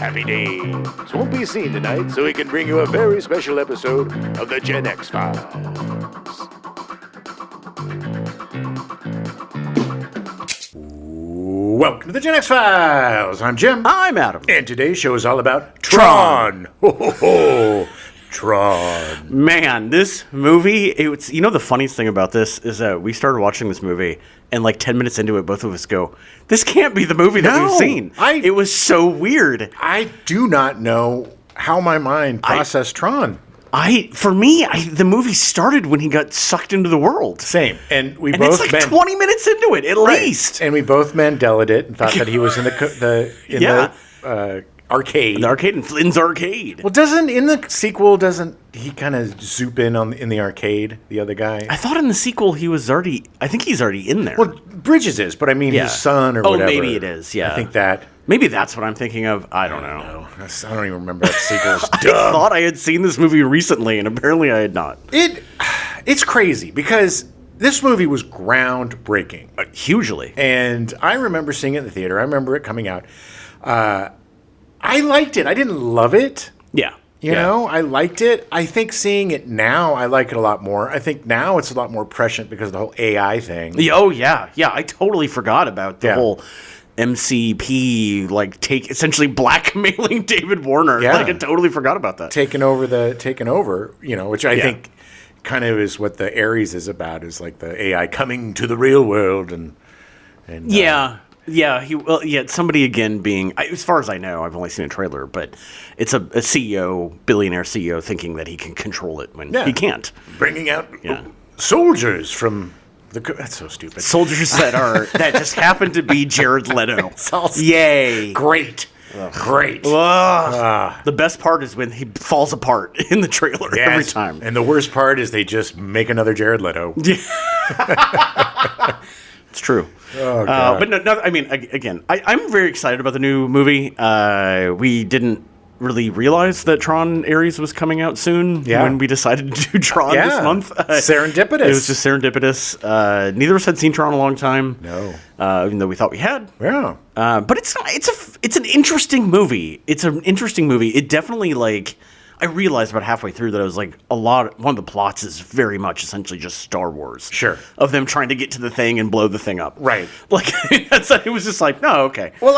Happy Days won't be seen tonight, so we can bring you a very special episode of the Gen X Files. Welcome to the Gen X Files. I'm Jim. I'm Adam. And today's show is all about Tron. Ho, ho, ho. Tron. Man, this movie, it's, you know, the funniest thing about this is that we started watching this movie and like 10 minutes into it, both of us go, this can't be the movie that we've seen. It was so weird. I do not know how my mind processed Tron. The movie started when he got sucked into the world. Same. And it's like 20 minutes into it, at least. And we both Mandela'd it and thought that he was in the arcade. The arcade, in Flynn's arcade. Well, in the sequel, doesn't he kind of zoop in the arcade, the other guy? I thought in the sequel he's already in there. Well, Bridges is, but I mean his son or whatever. Oh, maybe it is, yeah. I think that. Maybe that's what I'm thinking of. I don't know. I don't even remember that sequel. It's I thought I had seen this movie recently, and apparently I had not. It's crazy, because this movie was groundbreaking. Hugely. And I remember seeing it in the theater. I remember it coming out. I liked it. I didn't love it. Yeah. You know, I liked it. I think seeing it now, I like it a lot more. I think now it's a lot more prescient because of the whole AI thing. Oh, yeah. Yeah, I totally forgot about the whole MCP, essentially blackmailing David Warner. Yeah. I totally forgot about that. Taking over, which I think kind of is what the Ares is about, is like the AI coming to the real world. And somebody again being, as far as I know, I've only seen a trailer, but it's a CEO, billionaire CEO, thinking that he can control it when he can't. Bringing out soldiers from that's so stupid. Soldiers that just happen to be Jared Leto. Yay. Great. Great. The best part is when he falls apart in the trailer every time. And the worst part is they just make another Jared Leto. It's true. Oh, God. But no, I mean, again, I'm very excited about the new movie. We didn't really realize that Tron Ares was coming out soon when we decided to do Tron this month. Serendipitous. It was just serendipitous. Neither of us had seen Tron in a long time. No. Even though we thought we had. Yeah. But it's an interesting movie. It's an interesting movie. It definitely, I realized about halfway through that I was like, one of the plots is very much essentially just Star Wars. Sure. Of them trying to get to the thing and blow the thing up. Right. It was just like, no, okay. Well,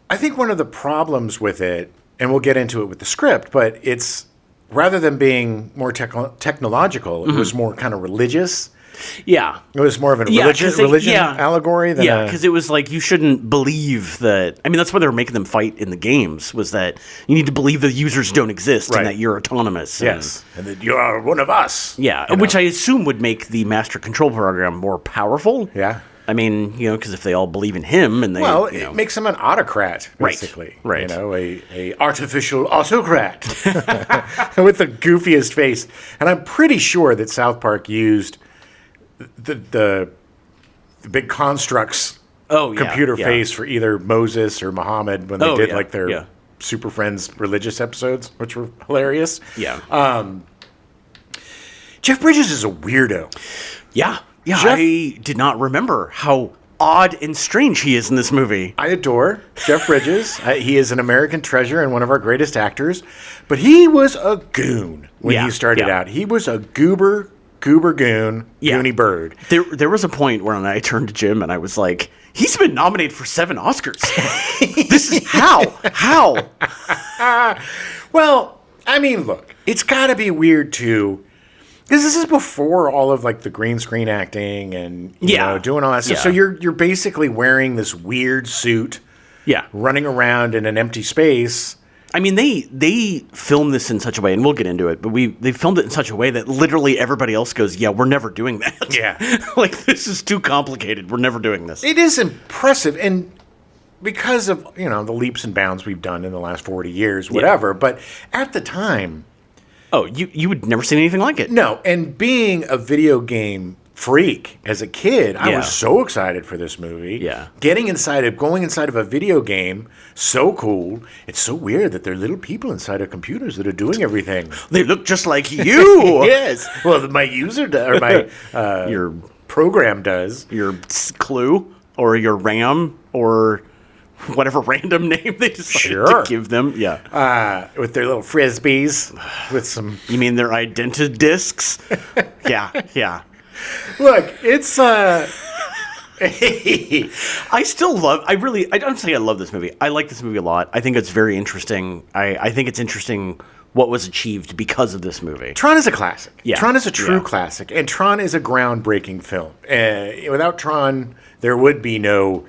I think one of the problems with it, and we'll get into it with the script, but it's, rather than being more technological, it was more kind of religious. Yeah. It was more of a religion allegory than because it was like, you shouldn't believe that. I mean, that's why they were making them fight in the games, was that you need to believe the users don't exist and that you're autonomous. Yes. And that you are one of us. Yeah. Which I assume would make the master control program more powerful. Yeah. I mean, because if they all believe in him and they... Well, it makes him an autocrat, basically. Right. A artificial autocrat with the goofiest face. And I'm pretty sure that South Park used the big constructs computer face for either Moses or Muhammad when they did their Super Friends religious episodes, which were hilarious. Yeah. Jeff Bridges is a weirdo. Yeah. Yeah, I did not remember how odd and strange he is in this movie. I adore Jeff Bridges. He is an American treasure and one of our greatest actors. But he was a goon when he started out. He was a goober goon, goony bird. There was a point where I turned to Jim and I was like, he's been nominated for 7 Oscars. This is how? Well, I mean, look, it's got to be weird too. Because this is before all of the green screen acting and doing all that stuff. So you're basically wearing this weird suit, running around in an empty space. I mean, they filmed this in such a way, and we'll get into it, but they filmed it in such a way that literally everybody else goes, we're never doing that. Yeah. This is too complicated. We're never doing this. It is impressive, and because of, the leaps and bounds we've done in the last 40 years, whatever, but at the time... Oh, you had never seen anything like it. No, and being a video game freak as a kid, I was so excited for this movie. Yeah. Going inside of a video game, so cool. It's so weird that there are little people inside of computers that are doing everything. They look just like you. Yes. Well, my user does, or my your program does. Your clue or your RAM or whatever random name they decided Sure. to give them. Yeah. With their little frisbees, with some. You mean their identi discs? Yeah. Look, it's. I don't say I love this movie. I like this movie a lot. I think it's very interesting. I think it's interesting what was achieved because of this movie. Tron is a classic. Yeah. Tron is a true Yeah. classic, and Tron is a groundbreaking film. Without Tron, there would be no,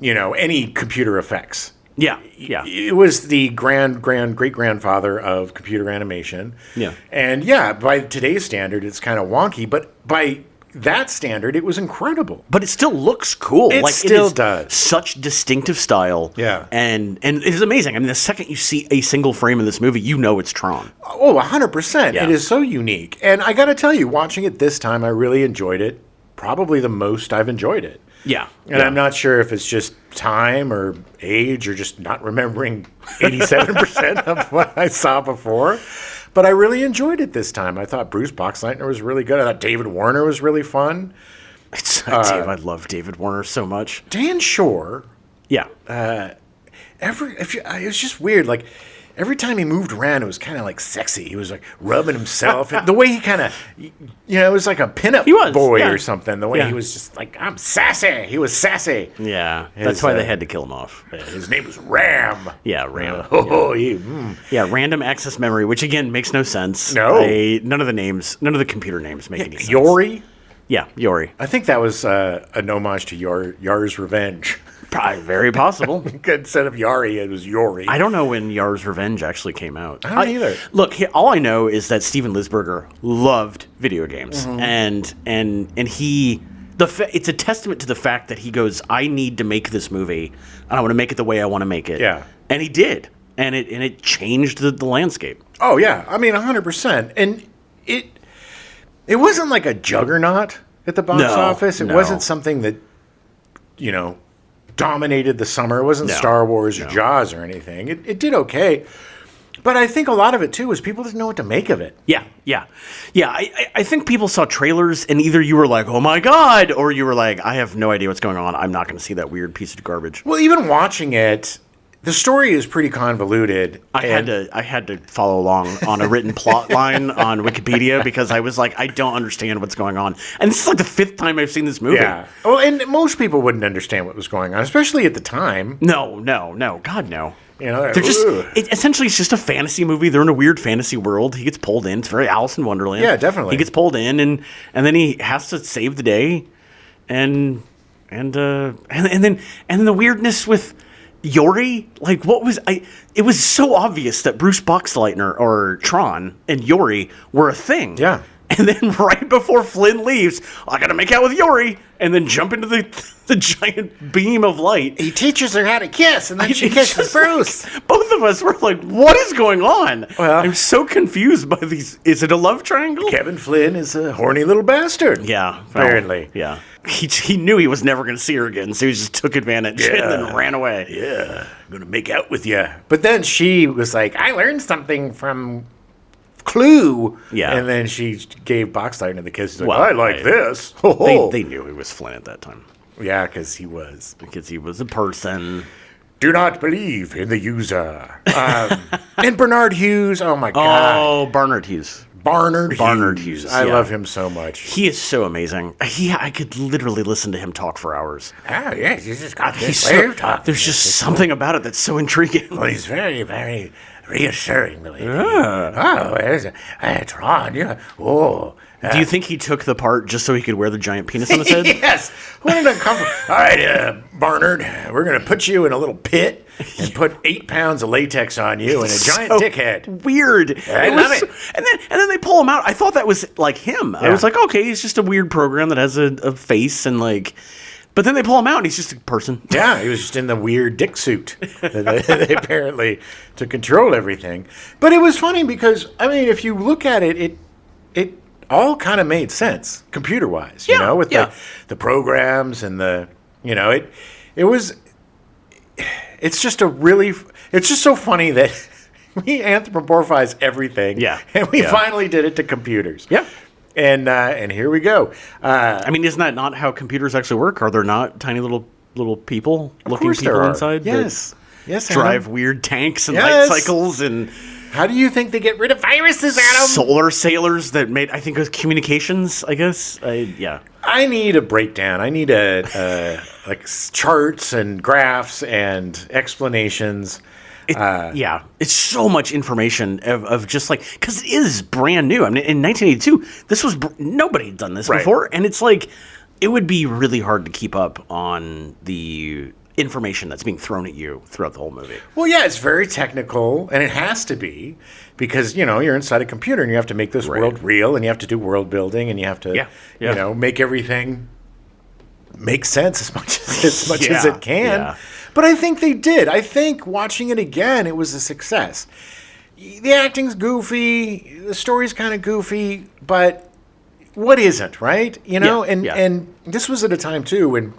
any computer effects. Yeah. It was the great grandfather of computer animation. Yeah. And by today's standard, it's kind of wonky, but by that standard, it was incredible. But it still looks cool. It still does. Such distinctive style. Yeah. And it is amazing. I mean, the second you see a single frame in this movie, you know it's Tron. Oh, 100%. Yeah. It is so unique. And I got to tell you, watching it this time, I really enjoyed it. Probably the most I've enjoyed it. Yeah. And I'm not sure if it's just time or age or just not remembering 87% of what I saw before. But I really enjoyed it this time. I thought Bruce Boxleitner was really good. I thought David Warner was really fun. I love David Warner so much. Dan Shore, Yeah. it was just weird. Like, every time he moved around, it was kind of like sexy. He was like rubbing himself. The way he kind of, it was like a pinup boy yeah. or something. The way Yeah. he was just like, I'm sassy. He was sassy. Yeah. That's why they had to kill him off. His name was Ram. Yeah, Ram. Yeah. Random access memory, which again makes no sense. No. None of the computer names make any sense. Yori. Yeah, Yori. I think that was an homage to Yar's Revenge. Probably very possible. Instead of Yari, it was Yori. I don't know when Yar's Revenge actually came out. I don't either. Look, all I know is that Steven Lisberger loved video games, Mm-hmm. and he. It's a testament to the fact that he goes, I need to make this movie, and I want to make it the way I want to make it. Yeah. And he did, and it changed the landscape. Oh yeah, I mean 100%. And it wasn't like a juggernaut at the box office. It wasn't something that dominated the summer. It wasn't Star Wars or Jaws or anything. It did okay. But I think a lot of it too was people didn't know what to make of it. Yeah. I think people saw trailers and either you were like, "Oh my god," or you were like, "I have no idea what's going on. I'm not going to see that weird piece of garbage." Well, even watching it, the story is pretty convoluted. I had to follow along on a written plot line on Wikipedia because I was like, I don't understand what's going on. And this is like the 5th time I've seen this movie. Yeah. Well, and most people wouldn't understand what was going on, especially at the time. No. God, no. They're just essentially it's just a fantasy movie. They're in a weird fantasy world. He gets pulled in. It's very Alice in Wonderland. Yeah, definitely. He gets pulled in and then he has to save the day, and then the weirdness with Yori, like it was so obvious that Bruce Boxleitner or Tron and Yori were a thing. Yeah. And then right before Flynn leaves, I gotta make out with Yori, and then jump into the giant beam of light. He teaches her how to kiss, and then she kisses Bruce. Both of us were like, what is going on? Well, I'm so confused by these. Is it a love triangle? Kevin Flynn is a horny little bastard. Yeah. Apparently. Yeah. He knew he was never going to see her again, so he just took advantage and then ran away. Yeah, I'm going to make out with you. But then she was like, I learned something from Clue. Yeah. And then she gave Boxleitner the kiss. She's like, Well, I like this. They knew he was Flynn at that time. Yeah, because he was. Because he was a person. Do not believe in the user. And Bernard Hughes, oh my God. Oh, Barnard Hughes. Barnard Hughes. I love him so much. He is so amazing. I could literally listen to him talk for hours. Oh, yes, he's just got this way of talking. There's just something about it that's so intriguing. Well, he's very, very reassuring the way. Oh, there's a Tron. Yeah. Oh. Do you think he took the part just so he could wear the giant penis on his head? Yes. What an uncomfortable. All right, Barnard, we're going to put you in a little pit and put 8 pounds of latex on you and a giant dick head. Weird. I love it. And then they pull him out. I thought that was like him. I was like, okay, he's just a weird program that has a face and like. But then they pull him out and he's just a person. Yeah, he was just in the weird dick suit that they apparently to control everything. But it was funny because, I mean, if you look at it, it all kind of made sense computer-wise, with the programs and it's just so funny that we anthropomorphize everything. Yeah. And we finally did it to computers. Yeah. And here we go. I mean, isn't that not how computers actually work? Are there not tiny little little people, Of looking course there people are. inside. Yes. Yes, That drive Adam. weird tanks and Yes. light cycles and How do you think they get rid of viruses, Adam? solar sailors that made, I think it was communications, I guess. Yeah. I need a breakdown. I need like charts and graphs and explanations. Yeah, it's so much information of just like, because it is brand new. I mean, in 1982, this was nobody had done this Right. before, and it's like it would be really hard to keep up on the information that's being thrown at you throughout the whole movie. Well, yeah, it's very technical, and it has to be because you're inside a computer and you have to make this world real, and you have to do world building, and you have to make everything make sense as much as it can. Yeah. But I think they did. I think watching it again, it was a success. The acting's goofy, the story's kind of goofy, but what isn't, right? And this was at a time too when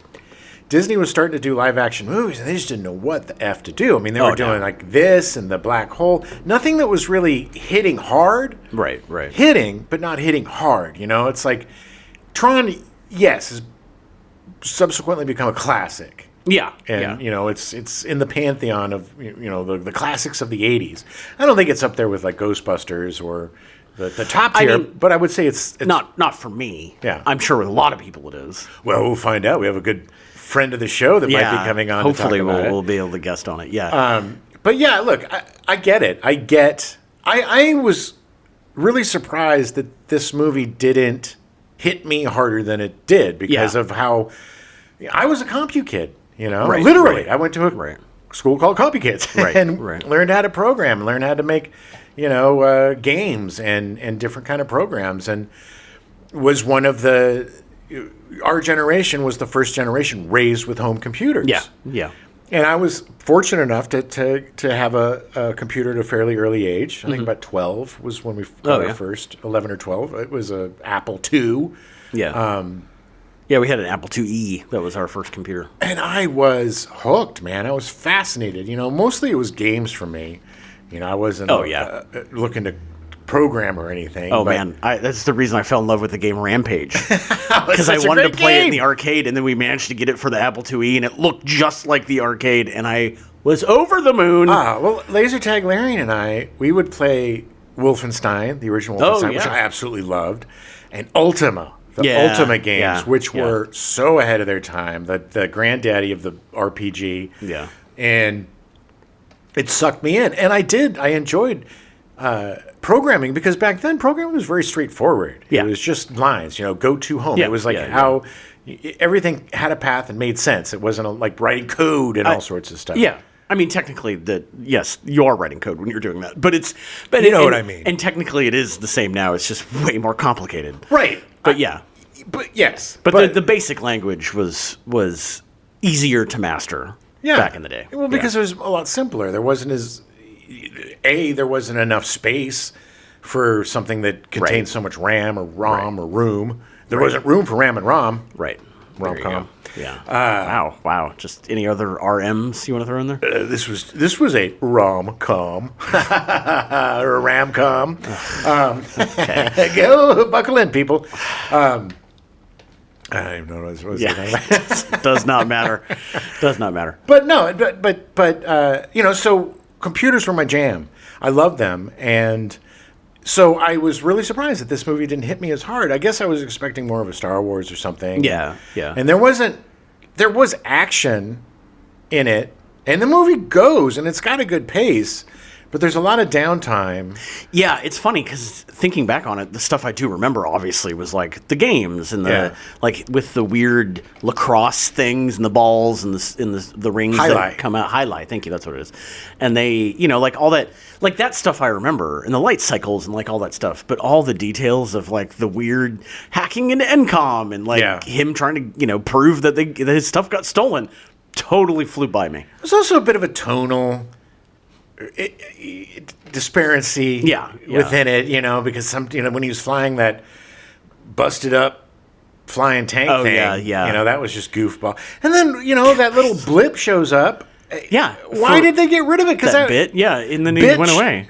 Disney was starting to do live action movies, and they just didn't know what the F to do. I mean, they were doing like this and the black hole. Nothing that was really hitting hard. Right. Hitting, but not hitting hard. It's like Tron, yes, has subsequently become a classic. Yeah. And, it's in the pantheon of, the classics of the 80s. I don't think it's up there with like Ghostbusters or the top tier, but I would say it's not for me. Yeah. I'm sure with a lot of people it is. Well, we'll find out. We have a good friend of the show that might be coming on. Hopefully, to talk about we'll be able to guest on it. Yeah. But yeah, look, I get it. I was really surprised that this movie didn't hit me harder than it did because of how I was a CompuKid. Literally, right. I went to a school called CompuKids and learned how to program, learned how to make games and different kind of programs, and was one of our generation was the first generation raised with home computers. Yeah. And I was fortunate enough to have a computer at a fairly early age. I think about 12 was when we got our first, 11 or 12. It was an Apple II. Yeah. Yeah, we had an Apple IIe. That was our first computer. And I was hooked, man. I was fascinated. Mostly it was games for me. I wasn't looking to program or anything. Oh, man. That's the reason I fell in love with the game Rampage. Because I wanted to play it in the arcade, and then we managed to get it for the Apple IIe, and it looked just like the arcade, and I was over the moon. Well, Laser Tag Larry and we would play Wolfenstein, the original Wolfenstein, which I absolutely loved, and Ultima. The Ultima games, which were so ahead of their time, the granddaddy of the RPG. Yeah. And it sucked me in. And I enjoyed programming because back then programming was very straightforward. Yeah. It was just lines, go to home. It was like how everything had a path and made sense. It wasn't like writing code and all sorts of stuff. Yeah. I mean, technically, yes, you are writing code when you're doing that. But you know what I mean. And technically, it is the same now. It's just way more complicated. Right. But yeah. But yes. But the basic language was easier to master back in the day. Well, because it was a lot simpler. There wasn't there wasn't enough space for something that contained so much RAM or ROM or room. There wasn't room for RAM and ROM. Right. Rom-com. Yeah. Wow. Just any other RMs you want to throw in there? This was a rom-com or a ram-com. Go buckle in, people. I don't even know what I was talking about. Does not matter. Does not matter. But no, but so computers were my jam. I loved them, and so I was really surprised that this movie didn't hit me as hard. I guess I was expecting more of a Star Wars or something. Yeah. And there was action in it, and the movie goes, and it's got a good pace. But there's a lot of downtime. Yeah, it's funny because thinking back on it, the stuff I do remember obviously was like the games and like with the weird lacrosse things and the balls and the rings that come out. Highlight, thank you, that's what it is. And they, like all that, like that stuff I remember and the light cycles and like all that stuff. But all the details of like the weird hacking into NCOM and like him trying to, prove that his stuff got stolen totally flew by me. There's also a bit of a tonal disparity within it, because when he was flying that busted up flying tank thing, that was just goofball. And then, that little blip shows up. Yeah. Why did they get rid of it? Because that bit, and then it went away.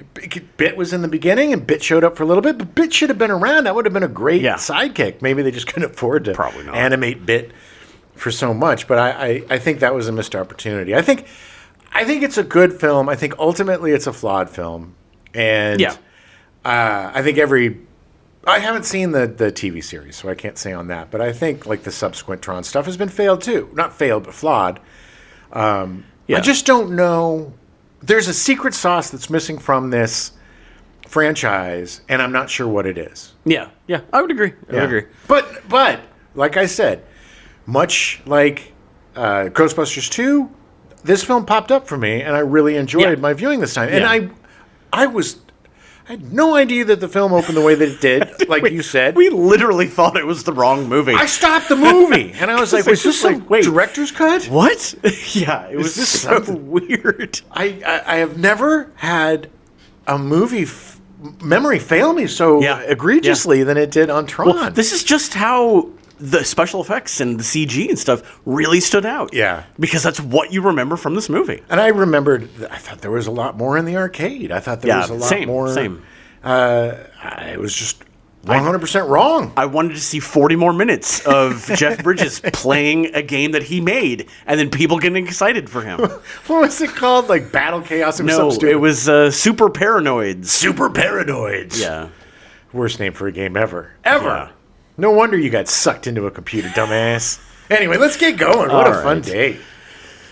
Bit was in the beginning, and Bit showed up for a little bit, but Bit should have been around. That would have been a great sidekick. Maybe they just couldn't afford to Probably not. animate Bit. for so much, but I think that was a missed opportunity. I think it's a good film. I think ultimately it's a flawed film, and I think I haven't seen the TV series, so I can't say on that. But I think like the subsequent Tron stuff has been failed too. Not failed, but flawed. I just don't know. There's a secret sauce that's missing from this franchise, and I'm not sure what it is. Yeah, I would agree. I would agree. But like I said, much like Ghostbusters 2, this film popped up for me, and I really enjoyed my viewing this time. And I had no idea that the film opened the way that it did, like you said. We literally thought it was the wrong movie. I stopped the movie, and I was like, was this some director's cut? What? Yeah, it was this so weird. I have never had a movie memory fail me so egregiously than it did on Tron. Well, this is just how the special effects and the CG and stuff really stood out. Yeah. Because that's what you remember from this movie. And I remembered, I thought there was a lot more in the arcade. I thought there was a lot more. Same. It was just 100% wrong. I wanted to see 40 more minutes of Jeff Bridges playing a game that he made and then people getting excited for him. What was it called? Like Battle Chaos? It was Super Paranoids. Super Paranoids. Yeah. Worst name for a game ever. Ever. Yeah. No wonder you got sucked into a computer, dumbass. Anyway, let's get going. What a fun day.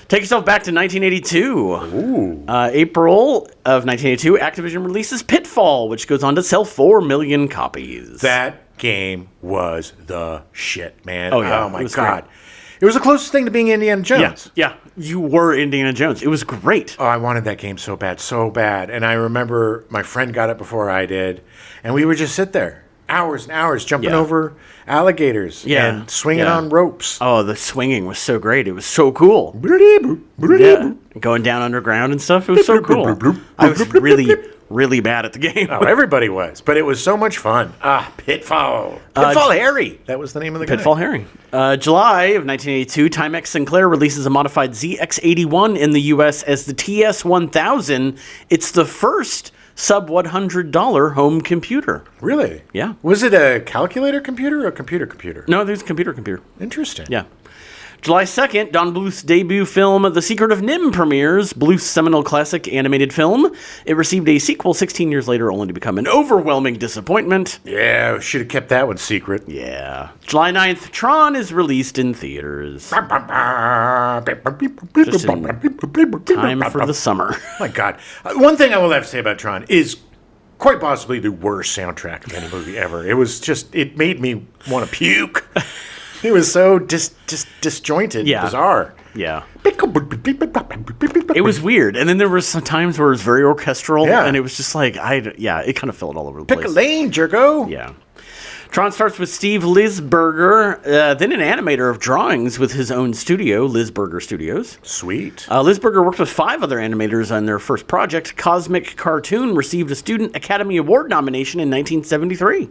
Take yourself back to 1982. Ooh. April of 1982, Activision releases Pitfall, which goes on to sell 4 million copies. That game was the shit, man. Oh, yeah. Oh, my God. Great. It was the closest thing to being Indiana Jones. Yeah. You were Indiana Jones. It was great. Oh, I wanted that game so bad. And I remember my friend got it before I did, and we would just sit there. Hours and hours jumping over alligators and swinging on ropes. Oh, the swinging was so great. It was so cool. Going down underground and stuff. It was so cool. I was really bad at the game. Oh, everybody was. But it was so much fun. Pitfall. Pitfall Harry. That was the name of the guy. Pitfall Harry. July of 1982, Timex Sinclair releases a modified ZX81 in the U.S. as the TS1000. It's the first sub $100 home computer. Really? Yeah. Was it a calculator computer or a computer? No, it was a computer. Interesting. Yeah. July 2nd, Don Bluth's debut film, The Secret of Nim, premieres. Bluth's seminal classic animated film. It received a sequel 16 years later, only to become an overwhelming disappointment. Yeah, should have kept that one secret. Yeah. July 9th, Tron is released in theaters. Just in time for the summer. Oh my God. One thing I will have to say about Tron is quite possibly the worst soundtrack of any movie ever. It was just, it made me want to puke. It was so disjointed, bizarre. Yeah. It was weird. And then there were some times where it was very orchestral, and it was just like, it kind of fell all over the place. Pick a lane, Jerko. Yeah. Tron starts with Steve Lisberger, then an animator of drawings with his own studio, Lisberger Studios. Sweet. Lisberger worked with 5 other animators on their first project. Cosmic Cartoon received a Student Academy Award nomination in 1973.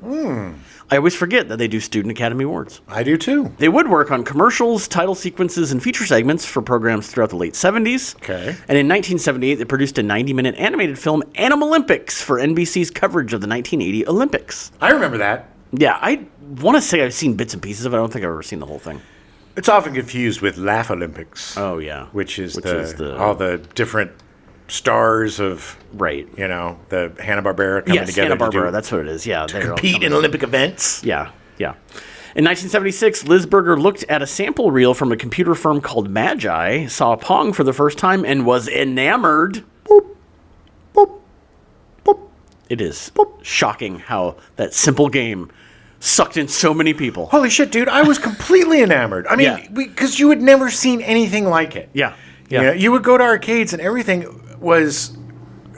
I always forget that they do Student Academy Awards. I do too. They would work on commercials, title sequences, and feature segments for programs throughout the late 70s. Okay. And in 1978, they produced a 90-minute animated film, Animal Olympics, for NBC's coverage of the 1980 Olympics. I remember that. Yeah, I want to say I've seen bits and pieces of it. I don't think I've ever seen the whole thing. It's often confused with Laugh Olympics. Oh, yeah. Which is all the different stars of, the Hanna-Barbera coming together. Hanna-Barbera, that's what it is. Yeah, to compete in Olympic events. Yeah. In 1976, Lisberger looked at a sample reel from a computer firm called Magi, saw Pong for the first time, and was enamored. Boop, boop, boop. It is shocking how that simple game sucked in so many people. Holy shit, dude. I was completely enamored. I mean, because you had never seen anything like it. Yeah. You would go to arcades and everything was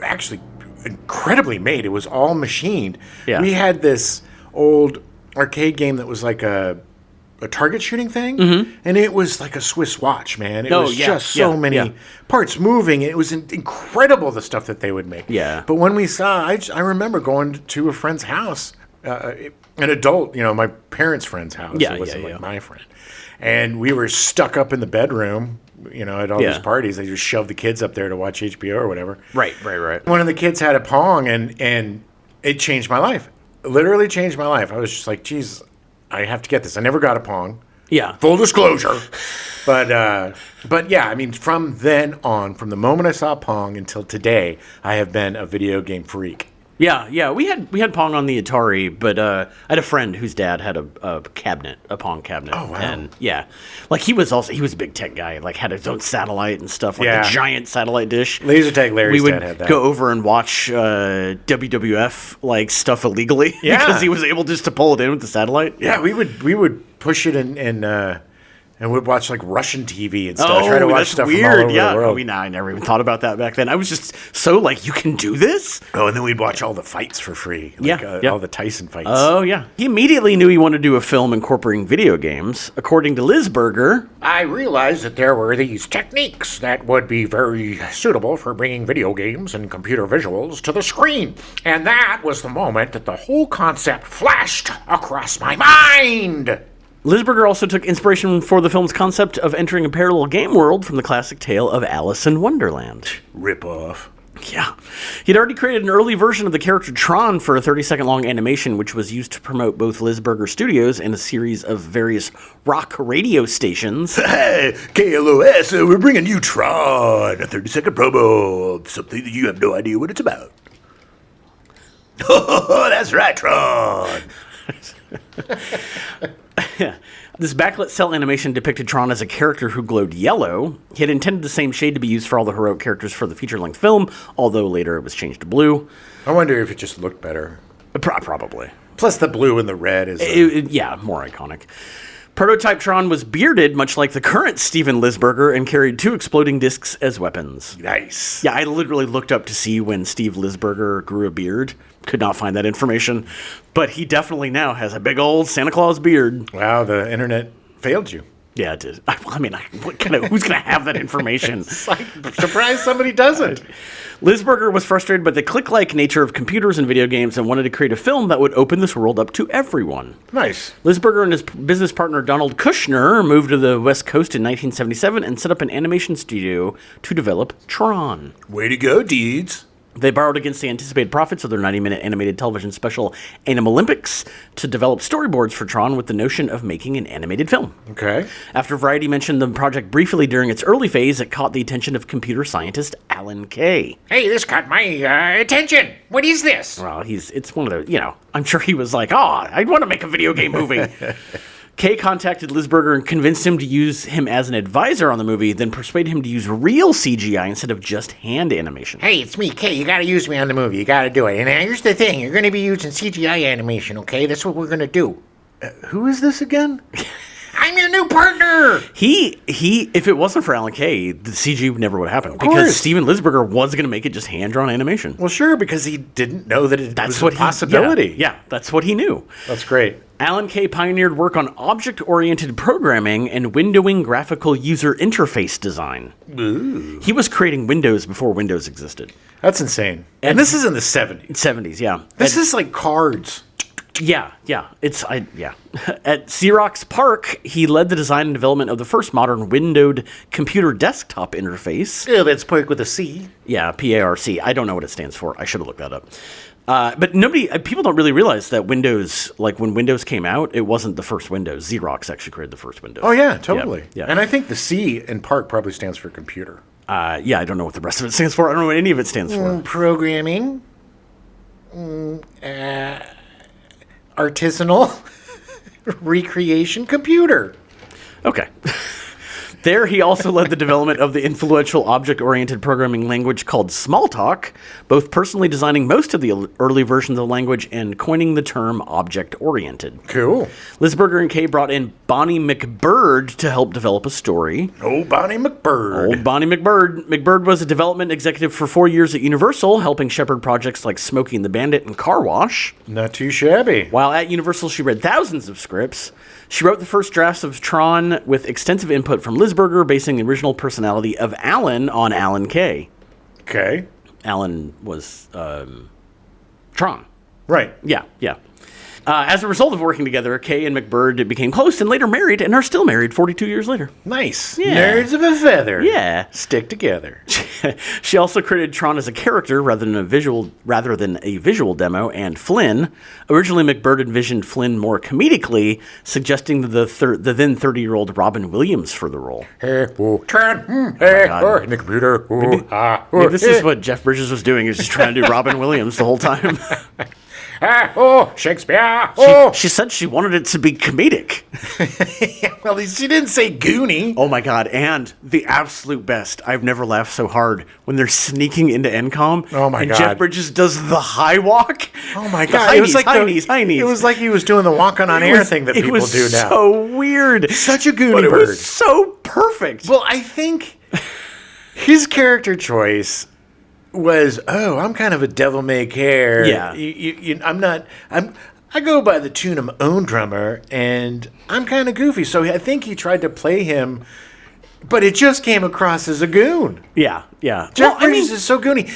actually incredibly made. It was all machined. Yeah. We had this old arcade game that was like a target shooting thing, and it was like a Swiss watch, man. It was just so many parts moving. It was incredible, the stuff that they would make. Yeah. But when we saw, I remember going to a friend's house, an adult, my parents' friend's house. It wasn't like my friend. And we were stuck up in the bedroom, at all these parties. They just shoved the kids up there to watch HBO or whatever. Right. One of the kids had a Pong, and it changed my life. Literally changed my life. I was just like, geez, I have to get this. I never got a Pong. Yeah. Full disclosure. But yeah, I mean, from then on, from the moment I saw Pong until today, I have been a video game freak. Yeah. We had Pong on the Atari, but I had a friend whose dad had a cabinet, a Pong cabinet. Oh, wow. And yeah, like he was a big tech guy, like had his own satellite and stuff, like Yeah. a giant satellite dish. Laser Tag Larry's We dad had would that. go over and watch WWF like stuff illegally Yeah. because he was able just to pull it in with the satellite. Yeah, we would push it in and we'd watch like Russian TV and stuff. Try to watch that's stuff weird. from all over Yeah, the world. I mean, I never even thought about that back then. I was just so like, you can do this? Oh, and then we'd watch all the fights for free. Like, Yeah. all the Tyson fights. Oh yeah. He immediately knew he wanted to do a film incorporating video games. According to Lisberger, I realized that there were these techniques that would be very suitable for bringing video games and computer visuals to the screen. And that was the moment that the whole concept flashed across my mind. Lisberger also took inspiration for the film's concept of entering a parallel game world from the classic tale of Alice in Wonderland. Rip off. Yeah. He'd already created an early version of the character Tron for a 30-second long animation, which was used to promote both Lisberger Studios and a series of various rock radio stations. Hey, KLOS, we're bringing you Tron, a 30-second promo of something that you have no idea what it's about. Oh, that's right, Tron. This backlit cell animation depicted Tron as a character who glowed yellow. He had intended the same shade to be used for all the heroic characters for the feature-length film, although later it was changed to blue. I wonder if it just looked better. Probably. Plus the blue and the red is... Yeah, more iconic. Prototype Tron was bearded, much like the current Steven Lisberger, and carried 2 exploding discs as weapons. nice. Yeah, I literally looked up to see when Steve Lisberger grew a beard. Could not find that information. But he definitely now has a big old Santa Claus beard. Wow, the internet failed you. Yeah, it did. Who's going to have that information? It's like, surprised somebody doesn't. Lisberger was frustrated by the click-like nature of computers and video games and wanted to create a film that would open this world up to everyone. Nice. Lisberger and his business partner Donald Kushner moved to the West Coast in 1977 and set up an animation studio to develop Tron. Way to go, dudes. They borrowed against the anticipated profits of their 90-minute animated television special Animalympics to develop storyboards for Tron with the notion of making an animated film. Okay. After Variety mentioned the project briefly during its early phase, it caught the attention of computer scientist Alan Kay. Hey, this caught my attention. What is this? Well, it's one of the, I'm sure he was like, I want to make a video game movie. Kay contacted Lisberger and convinced him to use him as an advisor on the movie, then persuaded him to use real CGI instead of just hand animation. Hey, it's me, Kay. You gotta use me on the movie. You gotta do it. And here's the thing. You're gonna be using CGI animation, okay? That's what we're gonna do. Who is this again? I'm your new partner! He, if it wasn't for Alan Kay, the CG never would have happened. course. Because Steven Lisberger was going to make it just hand-drawn animation. Well, sure, because he didn't know that it was what a possibility. Yeah, that's what he knew. That's great. Alan Kay pioneered work on object-oriented programming and windowing graphical user interface design. Ooh. He was creating Windows before Windows existed. That's insane. And this is in the 70s. 70s, yeah. This is like cards. Yeah. At Xerox PARC, he led the design and development of the first modern windowed computer desktop interface. Oh, that's Park with a C. Yeah, PARC. I don't know what it stands for. I should have looked that up. But people don't really realize that Windows, like when Windows came out, it wasn't the first Windows. Xerox actually created the first Windows. Oh, yeah, totally. Yeah. And I think the C in Park probably stands for computer. I don't know what the rest of it stands for. I don't know what any of it stands for. Programming. Artisanal. Recreation computer. Okay. There, he also led the development of the influential object-oriented programming language called Smalltalk, both personally designing most of the early versions of the language and coining the term object-oriented. Cool. Lisberger and Kay brought in Bonnie McBird to help develop a story. Oh, Bonnie McBird. Old Bonnie McBird. McBird was a development executive for 4 years at Universal, helping shepherd projects like Smokey and the Bandit and Car Wash. Not too shabby. While at Universal, she read thousands of scripts. She wrote the first drafts of Tron with extensive input from Lisberger, basing the original personality of Alan on Alan Kay. Okay. Alan was Tron. Right. Yeah. As a result of working together, Kay and McBurd became close and later married and are still married 42 years later. Nice. Yeah. Nerds of a feather. Yeah. Stick together. She also credited Tron as a character rather than a visual demo, and Flynn. Originally, McBurd envisioned Flynn more comedically, suggesting the then 30-year-old Robin Williams for the role. Hey, oh, Tron. Hey, God. oh, in the computer. Maybe this is what Jeff Bridges was doing. He was just trying to do Robin Williams the whole time. Shakespeare. Oh. She said she wanted it to be comedic. Well, she didn't say Goonie. Oh my God. And the absolute best. I've never laughed so hard when they're sneaking into NCOM. Oh my and God. Jeff Bridges does the high walk. Oh my The God. high It was knees, like high knees, high knees. It was like he was doing the walk on air thing that people do now. So weird. Such a Goonie But it bird. was so perfect. Well, I think his character choice was, I'm kind of a devil-may-care. Yeah. I go by the tune of my own drummer, and I'm kind of goofy. So I think he tried to play him, but it just came across as a goon. Yeah. Jeff Bridges is so goony.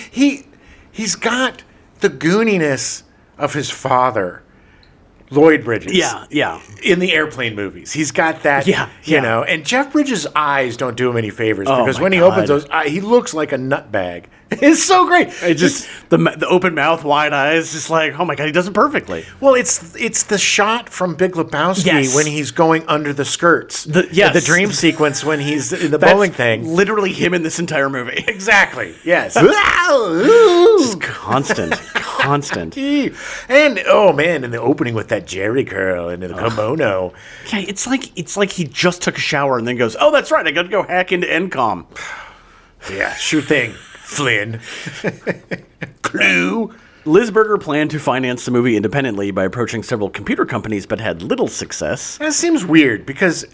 He's got the gooniness of his father, Lloyd Bridges. Yeah. In the Airplane movies. He's got that, you know. And Jeff Bridges' eyes don't do him any favors because when he opens those eyes, he looks like a nutbag. It's so great. It just the open mouth, wide eyes, just like, oh my God, he does it perfectly. Well, it's the shot from Big Lebowski when he's going under the skirts. The dream sequence when he's in the bowling thing. Literally him in this entire movie. Exactly. Yes. Just constant. And oh man, in the opening with that Jerry curl and the kimono. Yeah, it's like he just took a shower and then goes, oh, that's right, I got to go hack into NCOM. Yeah, sure thing, Flynn. Clue. Lisberger planned to finance the movie independently by approaching several computer companies, but had little success. That seems weird because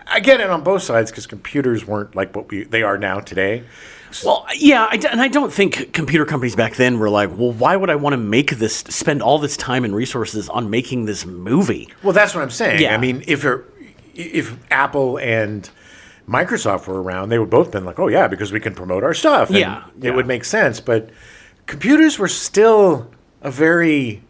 I get it on both sides because computers weren't like what they are now today. Well, yeah, and I don't think computer companies back then were like, well, why would I want to spend all this time and resources on making this movie? Well, that's what I'm saying. Yeah. I mean, if Apple and Microsoft were around, they would both been like, oh yeah, because we can promote our stuff. And it would make sense. But computers were still a very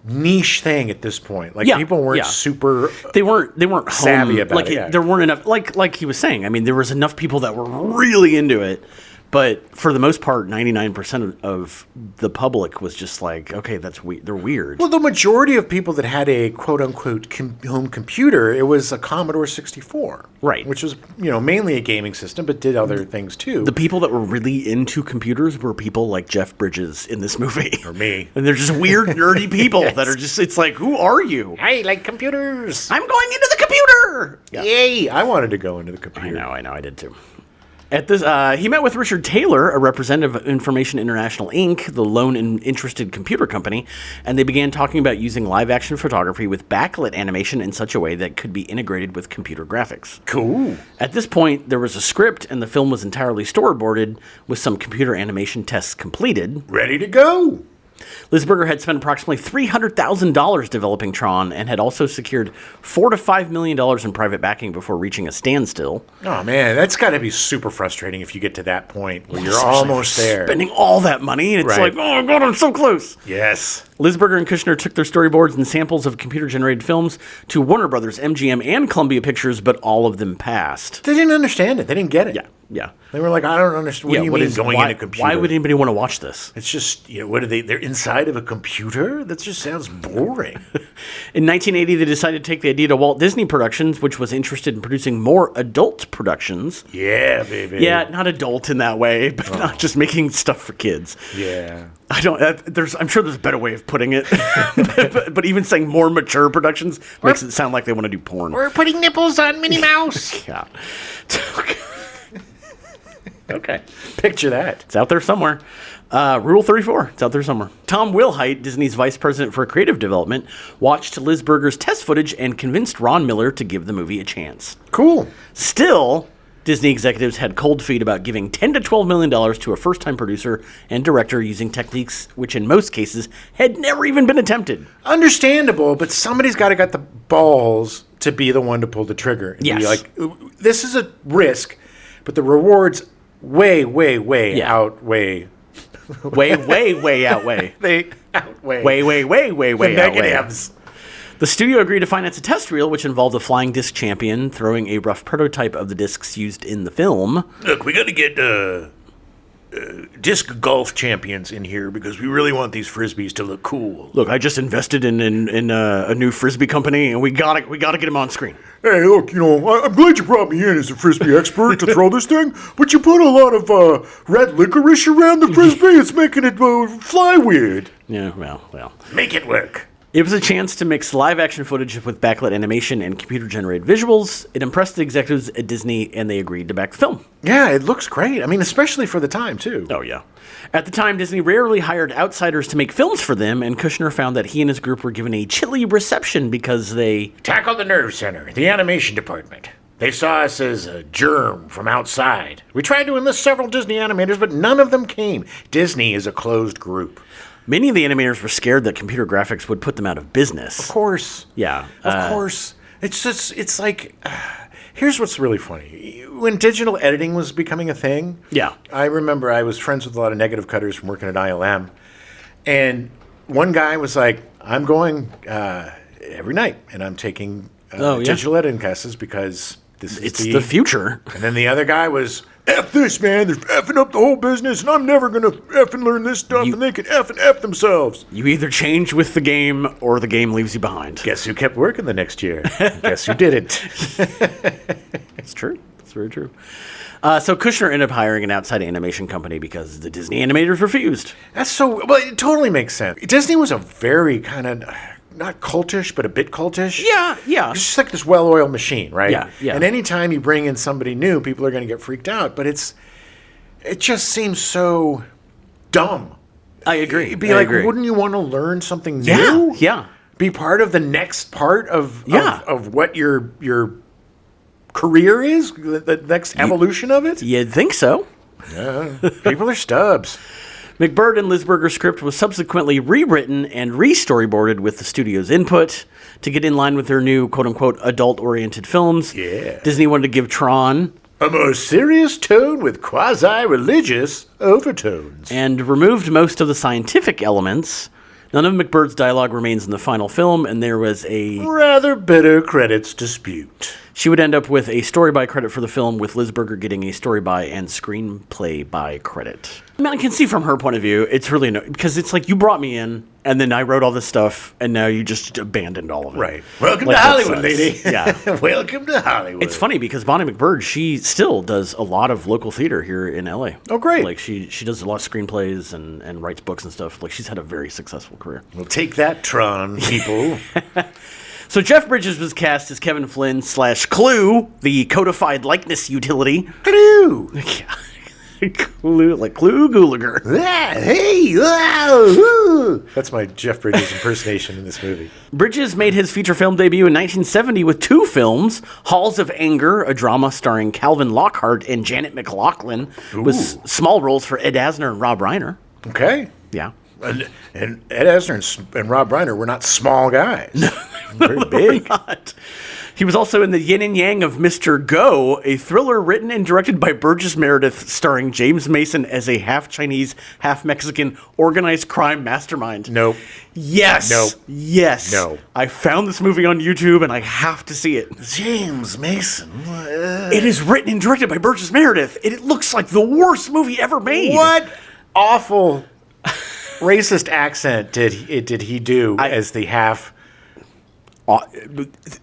niche thing at this point. Like people weren't super they weren't savvy home, about it. There weren't enough like he was saying. I mean, there was enough people that were really into it, but for the most part 99% of the public was just like, okay, they're weird. Well, the majority of people that had a quote unquote home computer, it was a Commodore 64. Right. Which was, mainly a gaming system but did other things too. The people that were really into computers were people like Jeff Bridges in this movie. Or me. And they're just weird, nerdy people that are just, it's like, who are you? I like computers. I'm going into the computer! Yeah. Yay! I wanted to go into the computer. I know, I did too. At this, he met with Richard Taylor, a representative of Information International Inc., the lone interested computer company, and they began talking about using live-action photography with backlit animation in such a way that could be integrated with computer graphics. Cool. At this point, there was a script, and the film was entirely storyboarded, with some computer animation tests completed. Ready to go. Lisberger had spent approximately $300,000 developing Tron and had also secured $4 to $5 million in private backing before reaching a standstill. Oh, man, that's got to be super frustrating if you get to that point where you're almost there. Spending all that money, and it's like, oh, God, I'm so close. Yes. Lisberger and Kushner took their storyboards and samples of computer-generated films to Warner Brothers, MGM, and Columbia Pictures, but all of them passed. They didn't understand it. They didn't get it. Yeah. They were like, I don't understand. What do you mean going in a computer? Why would anybody want to watch this? It's just, what are they? They're inside of a computer? That just sounds boring. In 1980, they decided to take the idea to Walt Disney Productions, which was interested in producing more adult productions. Yeah, baby. Yeah, not adult in that way, but not just making stuff for kids. Yeah. I'm sure there's a better way of putting it, but even saying more mature productions makes it sound like they want to do porn. We're putting nipples on Minnie Mouse. Yeah. Okay. Picture that. It's out there somewhere. Rule 34. It's out there somewhere. Tom Wilhite, Disney's vice president for creative development, watched Lisberger's test footage and convinced Ron Miller to give the movie a chance. Cool. Still, Disney executives had cold feet about giving $10 to $12 million to a first-time producer and director using techniques which in most cases had never even been attempted. Understandable, but somebody's got to get the balls to be the one to pull the trigger. And be like, this is a risk, but the rewards way outweigh. way outweigh. outweigh way the outweigh. negatives. The studio agreed to finance a test reel, which involved a flying disc champion throwing a rough prototype of the discs used in the film. Look, we got to get disc golf champions in here because we really want these frisbees to look cool. Look, I just invested in a new frisbee company, and we gotta get him on screen. Hey, look, I'm glad you brought me in as a frisbee expert to throw this thing, but you put a lot of red licorice around the frisbee. It's making it fly weird. Yeah, well. Make it work. It was a chance to mix live-action footage with backlit animation and computer-generated visuals. It impressed the executives at Disney, and they agreed to back the film. Yeah, it looks great. I mean, especially for the time, too. Oh, yeah. At the time, Disney rarely hired outsiders to make films for them, and Kushner found that he and his group were given a chilly reception because they tackled the nerve center, the animation department. They saw us as a germ from outside. We tried to enlist several Disney animators, but none of them came. Disney is a closed group. Many of the animators were scared that computer graphics would put them out of business. Of course. Yeah. Of course. It's like, here's what's really funny. When digital editing was becoming a thing, Yeah. I remember I was friends with a lot of negative cutters from working at ILM. And one guy was like, I'm going every night, and I'm taking digital editing classes because this is It's the future. And then the other guy was, F this, man. They're effing up the whole business, and I'm never going to effing learn this stuff, and they can effing F themselves. You either change with the game or the game leaves you behind. Guess who kept working the next year? Guess who didn't? It's true. It's very true. So Kushner ended up hiring an outside animation company because the Disney animators refused. Well, it totally makes sense. Disney was a very kind of, not cultish, but a bit cultish. Yeah. It's just like this well-oiled machine, right? Yeah. And anytime you bring in somebody new, people are going to get freaked out. But it just seems so dumb. I agree. It'd be wouldn't you want to learn something Yeah. new? Yeah. Be part of the next part of what your career is, the next evolution of it. You'd think so. Yeah, people are stubs. McBird and Lisberger's script was subsequently rewritten and re-storyboarded with the studio's input to get in line with their new quote-unquote adult-oriented films. Yeah. Disney wanted to give Tron A more serious tone with quasi-religious overtones. and removed most of the scientific elements. None of McBird's dialogue remains in the final film, and there was a... Rather bitter credits dispute. She would end up with a story by credit for the film, with Lisberger getting a story by and screenplay by credit. I mean, I can see from her point of view, it's really annoying, because it's like, you brought me in, and then I wrote all this stuff, and now you just abandoned all of it. Right. Welcome Like, to that Hollywood, sucks. lady. Yeah. Welcome to Hollywood. It's funny, because Bonnie McBird, she still does a lot of local theater here in LA. Oh, great. Like, she does a lot of screenplays and writes books and stuff. Like, she's had a very successful career. Well, take that, Tron, people. So Jeff Bridges was cast as Kevin Flynn / Clue, the codified likeness utility. Hello. Clue, like Clue Gulager. Hey. Wow. That's my Jeff Bridges impersonation in this movie. Bridges made his feature film debut in 1970 with two films, Halls of Anger, a drama starring Calvin Lockhart and Janet McLaughlin, with small roles for Ed Asner and Rob Reiner. Okay. Yeah. And Ed Asner and Rob Reiner were not small guys. Very big. Not. He was also in The Yin and Yang of Mr. Go, a thriller written and directed by Burgess Meredith, starring James Mason as a half-Chinese, half-Mexican organized crime mastermind. Nope. Yes. Nope. Yes. No. I found this movie on YouTube, and I have to see it. James Mason. It is written and directed by Burgess Meredith. It looks like the worst movie ever made. What awful racist accent did he do as the half?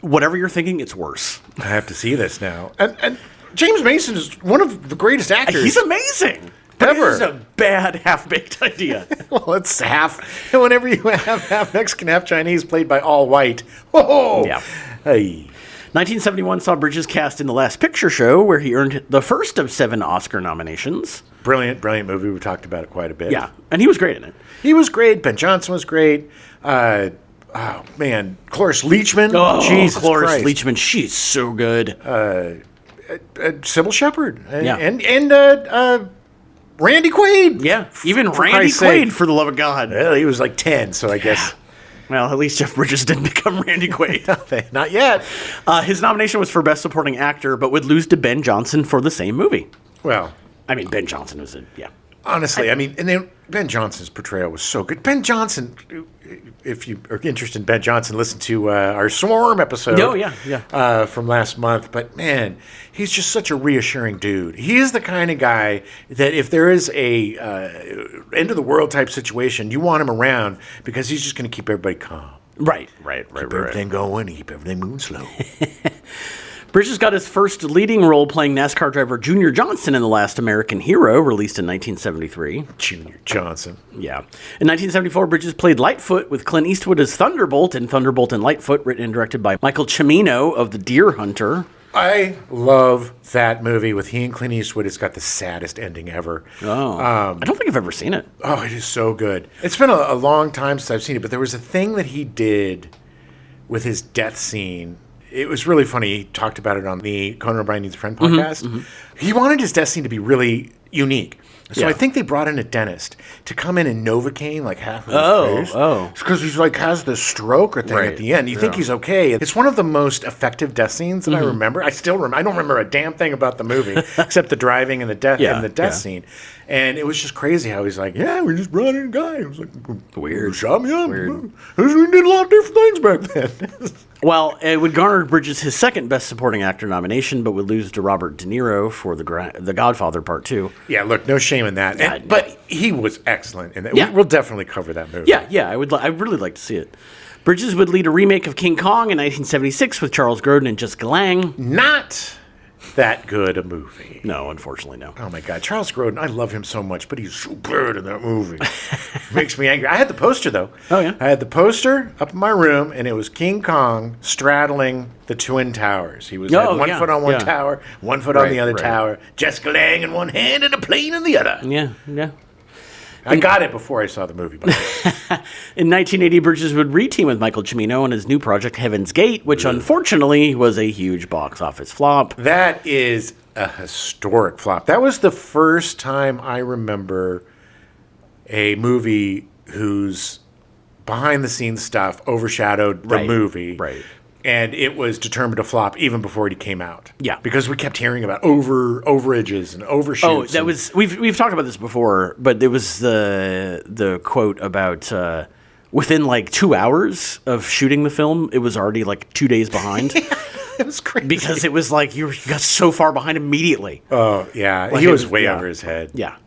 Whatever you're thinking, it's worse. I have to see this now. And James Mason is one of the greatest actors. He's amazing. But Ever. it is a bad half-baked idea. Well, it's half. Whenever you have half Mexican, half Chinese, played by all white. Whoa. Yeah. Hey. 1971 saw Bridges cast in The Last Picture Show, where he earned the first of 7 Oscar nominations. Brilliant movie. We talked about it quite a bit. Yeah, and he was great in it. He was great. Ben Johnson was great. Oh, man. Cloris Leachman. Oh, Jesus Cloris Christ. Leachman, she's so good. Sybil Shepherd. Yeah. And Randy Quaid. Yeah, even For Randy Christ's sake. Quaid, for the love of God. Well, he was like 10, so I guess. Well, at least Jeff Bridges didn't become Randy Quaid. Not yet. His nomination was for Best Supporting Actor, but would lose to Ben Johnson for the same movie. Well, I mean, Ben Johnson was yeah. Honestly, I mean, and then Ben Johnson's portrayal was so good. Ben Johnson, if you are interested in Ben Johnson, listen to our Swarm episode. Oh, yeah. From last month. But man, he's just such a reassuring dude. He is the kind of guy that if there is a end of the world type situation, you want him around because he's just going to keep everybody calm. Right. Keep everything going, keep everything moving slow. Bridges got his first leading role playing NASCAR driver Junior Johnson in The Last American Hero, released in 1973. Junior Johnson. Yeah. In 1974, Bridges played Lightfoot with Clint Eastwood as Thunderbolt in Thunderbolt and Lightfoot, written and directed by Michael Cimino of The Deer Hunter. I love that movie with he and Clint Eastwood. It's got the saddest ending ever. Oh. I don't think I've ever seen it. Oh, it is so good. It's been a long time since I've seen it, but there was a thing that he did with his death scene. It was really funny. He talked about it on the Conan O'Brien Needs a Friend podcast. He wanted his death scene to be really unique. So I think they brought in a dentist to come in and Novocaine like half of his face. Oh. Because he's like has this stroke or thing at the end. You think he's okay. It's one of the most effective death scenes that I remember. I still remember. I don't remember a damn thing about the movie except the driving and the death scene. And it was just crazy how he's like, yeah, we just brought in a guy. It was like, weird. Shot me up. Weird. We did a lot of different things back then. Well, it would garner Bridges his second Best Supporting Actor nomination, but would lose to Robert De Niro for The Godfather Part 2. Yeah, look, no shame in that. But he was excellent in that. Yeah. We'll definitely cover that movie. Yeah, I'd really like to see it. Bridges would lead a remake of King Kong in 1976 with Charles Grodin and Jessica Lange. Not that good a movie. No, unfortunately, no. Oh my God, Charles Grodin, I love him so much, but he's so bad in that movie. Makes me angry. I had the poster though. Oh yeah. I had the poster up in my room, and it was King Kong straddling the Twin Towers. He had one foot on one tower, 1 foot on the other tower. Jessica Lange in one hand and a plane in the other. Yeah. I got it before I saw the movie. In 1980, Bridges would reteam with Michael Cimino on his new project Heaven's Gate, which unfortunately was a huge box office flop. That is a historic flop. That was the first time I remember a movie whose behind-the-scenes stuff overshadowed the movie. Right. And it was determined to flop even before it came out. Yeah. Because we kept hearing about overages and overshoots. Oh, that was we've talked about this before, but there was the quote about within like 2 hours of shooting the film, it was already like 2 days behind. It was crazy. Because it was like you got so far behind immediately. Oh, yeah. He was way over his head. Yeah.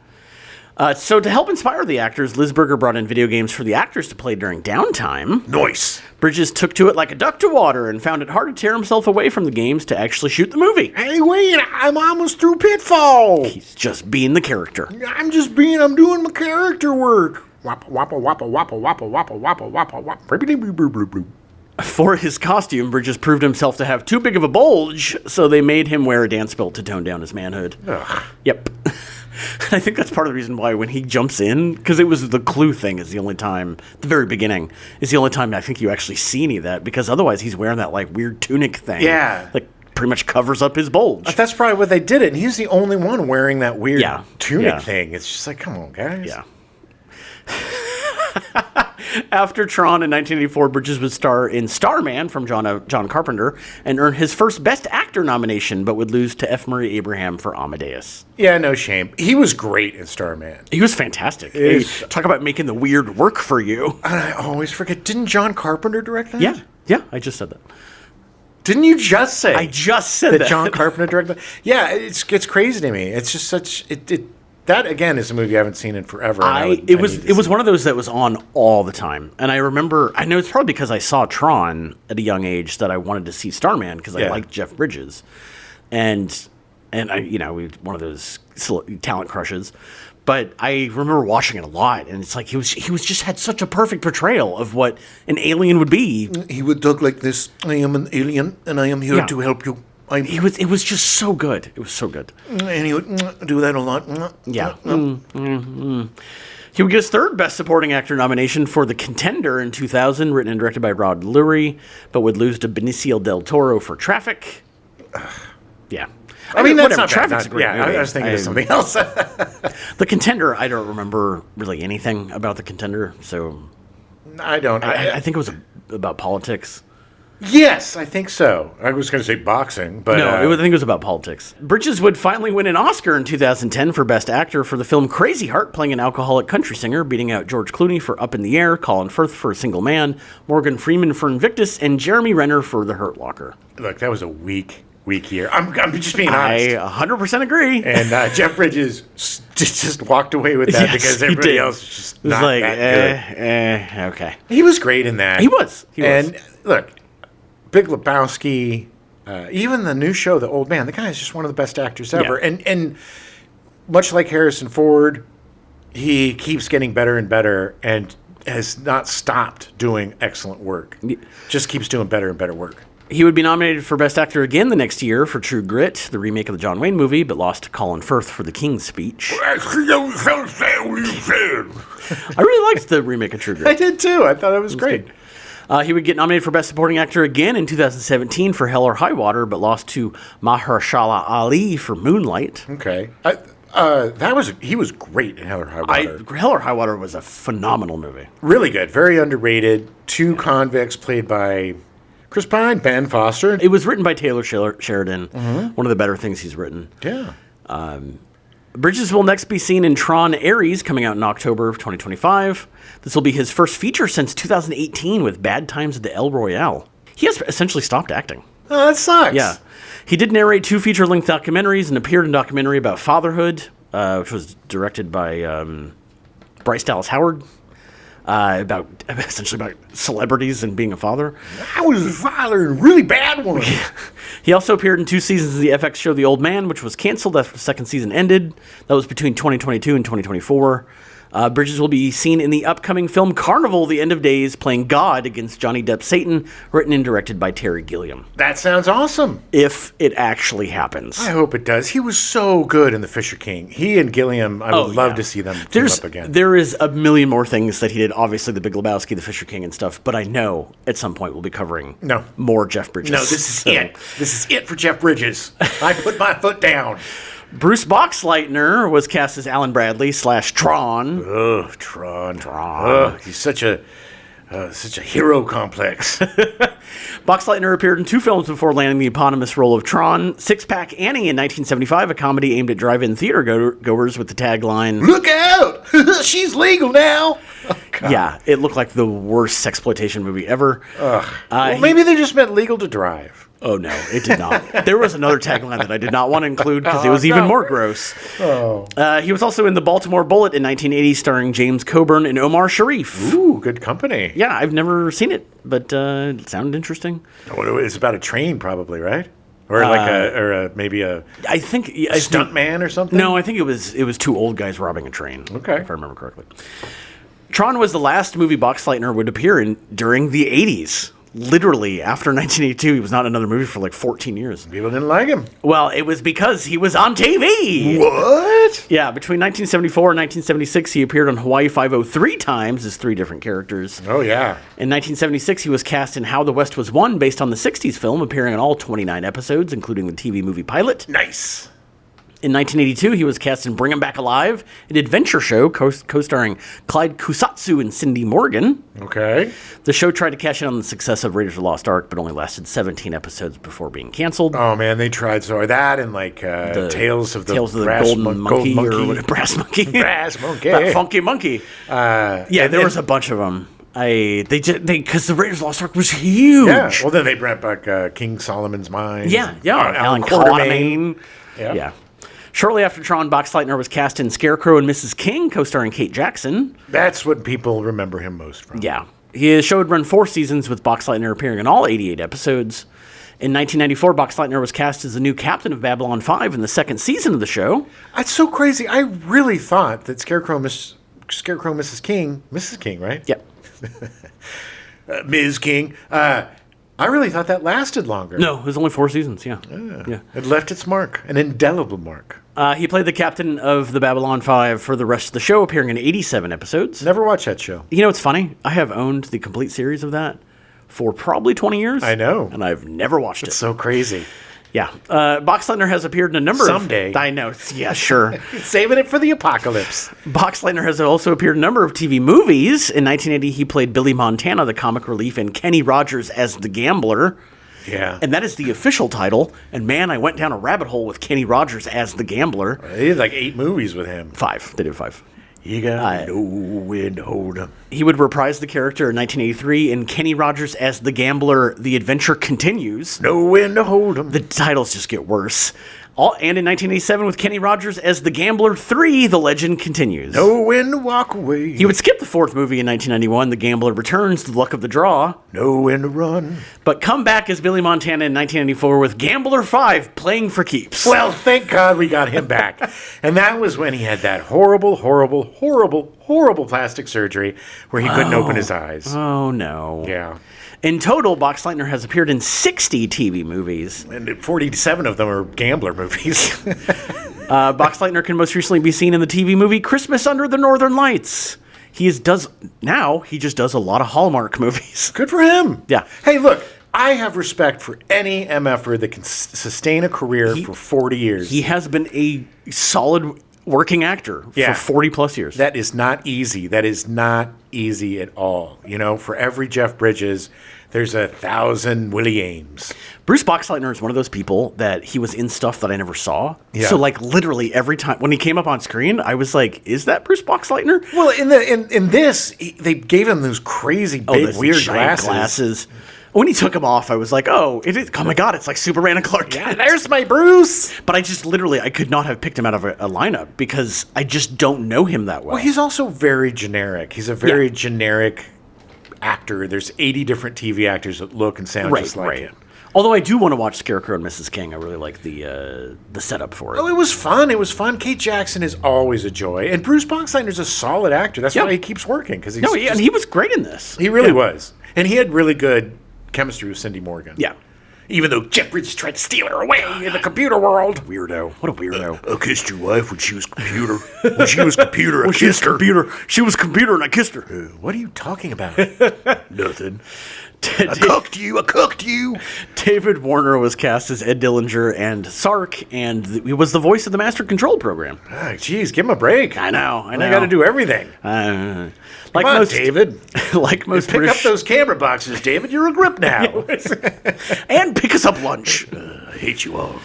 So to help inspire the actors, Lisberger brought in video games for the actors to play during downtime. Nice. Bridges took to it like a duck to water and found it hard to tear himself away from the games to actually shoot the movie. Hey, wait, I'm almost through Pitfall. He's just being the character. I'm doing my character work. Wappa, wappa, wappa, wappa, wappa, wappa, wappa, wappa, wappa. For his costume, Bridges proved himself to have too big of a bulge, so they made him wear a dance belt to tone down his manhood. Ugh. Yep. I think that's part of the reason why when he jumps in, because it was the clue thing is the only time, the very beginning, is the only time I think you actually see any of that, because otherwise he's wearing that like weird tunic thing. Yeah. Like pretty much covers up his bulge. That's probably what they did it, and he's the only one wearing that weird tunic thing. It's just like, come on, guys. Yeah. After Tron in 1984, Bridges would star in Starman from John Carpenter and earn his first Best Actor nomination, but would lose to F. Murray Abraham for Amadeus. Yeah, no shame. He was great in Starman. He was fantastic. Hey, talk about making the weird work for you. And I always forget. Didn't John Carpenter direct that? Yeah, I just said that. Didn't you just say? I just said that. John Carpenter directed that? Yeah, it's crazy to me. It's just such... That again is a movie I haven't seen in forever. It was one of those that was on all the time, and I remember. I know it's probably because I saw Tron at a young age that I wanted to see Starman because I liked Jeff Bridges, and I we one of those talent crushes. But I remember watching it a lot, and it's like he was just had such a perfect portrayal of what an alien would be. He would talk like this: "I am an alien, and I am here to help you." It was just so good. It was so good. And he would do that a lot. Yeah. He would get his third Best Supporting Actor nomination for The Contender in 2000, written and directed by Rod Lurie, but would lose to Benicio del Toro for Traffic. Yeah. I mean, that's whatever. not Traffic's bad. a great movie. I was thinking of something else. The Contender, I don't remember really anything about The Contender, so... I don't. I think it was about politics. Yes, I think so. I was going to say boxing, but No, I think it was about politics. Bridges would finally win an Oscar in 2010 for Best Actor for the film Crazy Heart, playing an alcoholic country singer, beating out George Clooney for Up in the Air, Colin Firth for A Single Man, Morgan Freeman for Invictus, and Jeremy Renner for The Hurt Locker. look, that was a weak year. I'm just being I honest. 100% agree. And Jeff Bridges just walked away with that Yes, because he everybody did. else was just It was not like, that good. okay. He was great in that. He was. And look, Big Lebowski, even the new show, The Old Man, the guy is just one of the best actors ever. Yeah. And much like Harrison Ford, he keeps getting better and better and has not stopped doing excellent work. Just keeps doing better and better work. He would be nominated for Best Actor again the next year for True Grit, the remake of the John Wayne movie, but lost to Colin Firth for The King's Speech. I really liked the remake of True Grit. I did too. I thought it was great. He would get nominated for Best Supporting Actor again in 2017 for Hell or High Water, but lost to Mahershala Ali for Moonlight. Okay. He was great in Hell or High Water. Hell or High Water was a phenomenal movie. Really good. Very underrated. Two convicts played by Chris Pine, Ben Foster. It was written by Taylor Sheridan, one of the better things he's written. Yeah. Bridges will next be seen in Tron Ares, coming out in October of 2025. This will be his first feature since 2018 with Bad Times at the El Royale. He has essentially stopped acting. Oh, that sucks. Yeah. He did narrate 2 feature-length documentaries and appeared in a documentary about fatherhood, which was directed by Bryce Dallas Howard, essentially about celebrities and being a father. I was a father in a really bad one. He also appeared in 2 seasons of the FX show The Old Man, which was canceled after the second season ended. That was between 2022 and 2024. Bridges will be seen in the upcoming film Carnival: The End of Days, playing God against Johnny Depp's Satan, written and directed by Terry Gilliam. That sounds awesome. If it actually happens. I hope it does. He was so good in The Fisher King. He and Gilliam, I would love to see them team up again. There is a million more things that he did. Obviously, The Big Lebowski, The Fisher King, and stuff. But I know at some point we'll be covering more Jeff Bridges. No, this is it. This is it for Jeff Bridges. I put my foot down. Bruce Boxleitner was cast as Alan Bradley / Tron. Oh, Tron. Oh, he's such a hero complex. Boxleitner appeared in 2 films before landing the eponymous role of Tron. Six Pack Annie in 1975, a comedy aimed at drive-in theater goers with the tagline, "Look out! She's legal now!" Oh, yeah, it looked like the worst sexploitation movie ever. Well, maybe they just meant legal to drive. Oh, no, it did not. There was another tagline that I did not want to include because it was even more gross. He was also in The Baltimore Bullet in 1980, starring James Coburn and Omar Sharif. Ooh, good company. Yeah, I've never seen it, but it sounded interesting. It's about a train, probably, right? Or like maybe a stuntman or something? No, I think it was 2 old guys robbing a train. Okay. If I remember correctly. Tron was the last movie Boxleitner would appear in during the 80s. Literally, after 1982, he was not in another movie for like 14 years. People didn't like him. Well, it was because he was on TV. What? Yeah, between 1974 and 1976, he appeared on Hawaii Five-O 3 times as 3 different characters. Oh, yeah. In 1976, he was cast in How the West Was Won, based on the 60s film, appearing in all 29 episodes, including the TV movie pilot. Nice. In 1982, he was cast in Bring 'Em Back Alive, an adventure show co-starring Clyde Kusatsu and Cindy Morgan. Okay. The show tried to cash in on the success of Raiders of the Lost Ark, but only lasted 17 episodes before being canceled. Oh, man, they tried so hard. That and like Tales of the Golden Monkey. Or Brass Monkey. Brass Monkey. That Funky Monkey. There was a bunch of them. Because the Raiders of the Lost Ark was huge. Yeah, well, then they brought back King Solomon's Mine. Yeah. Alan Quatermain. Yeah. Shortly after Tron, Boxleitner was cast in Scarecrow and Mrs. King, co-starring Kate Jackson. That's what people remember him most from. Yeah. His show would run 4 seasons, with Boxleitner appearing in all 88 episodes. In 1994, Boxleitner was cast as the new captain of Babylon 5 in the 2nd season of the show. That's so crazy. I really thought that Scarecrow, Mrs. King, right? Yep. Ms. King. I really thought that lasted longer. No, it was only 4 seasons, yeah. It left its mark, an indelible mark. He played the captain of the Babylon 5 for the rest of the show, appearing in 87 episodes. Never watched that show. You know, it's funny. I have owned the complete series of that for probably 20 years. I know. And I've never watched it. It's so crazy. Yeah. Boxleitner has appeared in a number Someday. of... I know. Yeah, sure. Saving it for the apocalypse. Boxleitner has also appeared in a number of TV movies. In 1980, he played Billy Montana, the comic relief, in Kenny Rogers as the Gambler. Yeah. And that is the official title. And man, I went down a rabbit hole with Kenny Rogers as the Gambler. They did like 8 movies with him. 5. They did 5. You got no when to hold him. He would reprise the character in 1983 in Kenny Rogers as the Gambler, The Adventure Continues. No when to hold him. The titles just get worse. And in 1987 with Kenny Rogers as The Gambler 3, The Legend Continues. Know when to walk away. He would skip the 4th movie in 1991, The Gambler Returns, The Luck of the Draw. Know when to run. But come back as Billy Montana in 1994 with Gambler 5, Playing for Keeps. Well, thank God we got him back. And that was when he had that horrible plastic surgery where he couldn't open his eyes. Oh, no. Yeah. In total, Boxleitner has appeared in 60 TV movies. And 47 of them are gambler movies. Boxleitner can most recently be seen in the TV movie Christmas Under the Northern Lights. He just does a lot of Hallmark movies. Good for him. Yeah. Hey, look, I have respect for any MFer that can sustain a career for 40 years. He has been a solid working actor for 40 plus years. That is not easy. That is not easy at all. You know, for every Jeff Bridges, there's 1,000 Willie Ames. Bruce Boxleitner is one of those people that he was in stuff that I never saw. Yeah. So like literally every time when he came up on screen, I was like, "Is that Bruce Boxleitner?" Well, in this, they gave him those crazy big those weird giant glasses. When he took them off, I was like, "Oh, it is! Oh my God, it's like Superman and Clark Kent." There's my Bruce. But I just literally, I could not have picked him out of a lineup because I just don't know him that well. Well, he's also very generic. He's a very generic actor. There's 80 different TV actors that look and sound just like him. Although I do want to watch Scarecrow and Mrs. King. I really like the setup for it. Oh, it was fun. It was fun. Kate Jackson is always a joy. And Bruce Boxleitner's a solid actor. That's why he keeps working. And he was great in this. He really was. And he had really good chemistry with Cindy Morgan. Yeah. Even though Jeff Bridges tried to steal her away in the computer world. Weirdo. What a weirdo. I kissed your wife when she was computer. When she was computer, I kissed her. She was computer and I kissed her. What are you talking about? Nothing. I cooked you. David Warner was cast as Ed Dillinger and Sark, and he was the voice of the Master Control program. Jeez, give him a break. I know. I got to do everything. Like Come on, most, David. Like most pick British, up those camera boxes, David. You're a grip now. and pick us up lunch. I hate you all.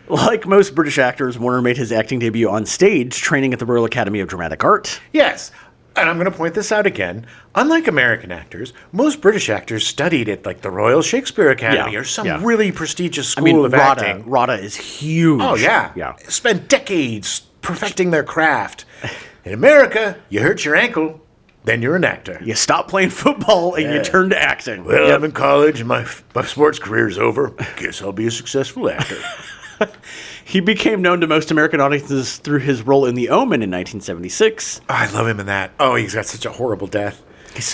Like most British actors, Warner made his acting debut on stage, training at the Royal Academy of Dramatic Art. Yes. And I'm going to point this out again. Unlike American actors, most British actors studied at like the Royal Shakespeare Academy or some really prestigious school of acting. RADA is huge. Oh, yeah. Spent decades perfecting their craft. In America, you hurt your ankle, then you're an actor. You stop playing football and you turn to acting. Well, I'm in college and my sports career is over. Guess I'll be a successful actor. He became known to most American audiences through his role in The Omen in 1976. Oh, I love him in that. Oh, he's got such a horrible death.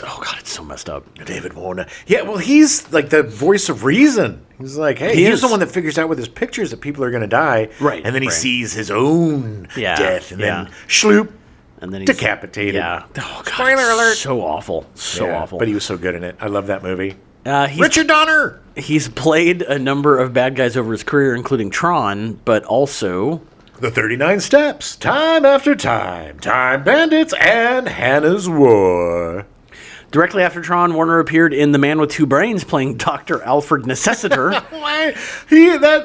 Oh, God, it's so messed up. David Warner. Yeah, well, he's like the voice of reason. He's like, hey, he's the one that figures out with his pictures that people are going to die. Right. And then he sees his own death. And then shloop, and then he's decapitated. Yeah. Oh, God, spoiler alert. So awful. So awful. But he was so good in it. I love that movie. Richard Donner! He's played a number of bad guys over his career, including Tron, but also... The 39 Steps, Time After Time, Time Bandits, and Hannah's War. Directly after Tron, Warner appeared in The Man with Two Brains, playing Dr. Alfred Necessiter.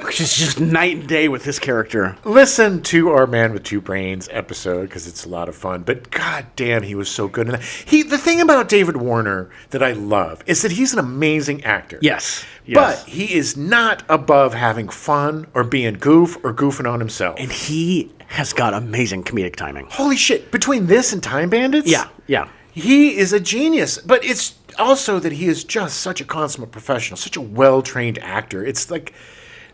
Which is just night and day with this character. Listen to our Man with Two Brains episode, because it's a lot of fun. But god damn, he was so good in that. The thing about David Warner that I love is that he's an amazing actor. Yes. But he is not above having fun or being goofing on himself. And he has got amazing comedic timing. Holy shit. Between this and Time Bandits? Yeah. He is a genius, but it's also that he is just such a consummate professional, such a well-trained actor. It's like,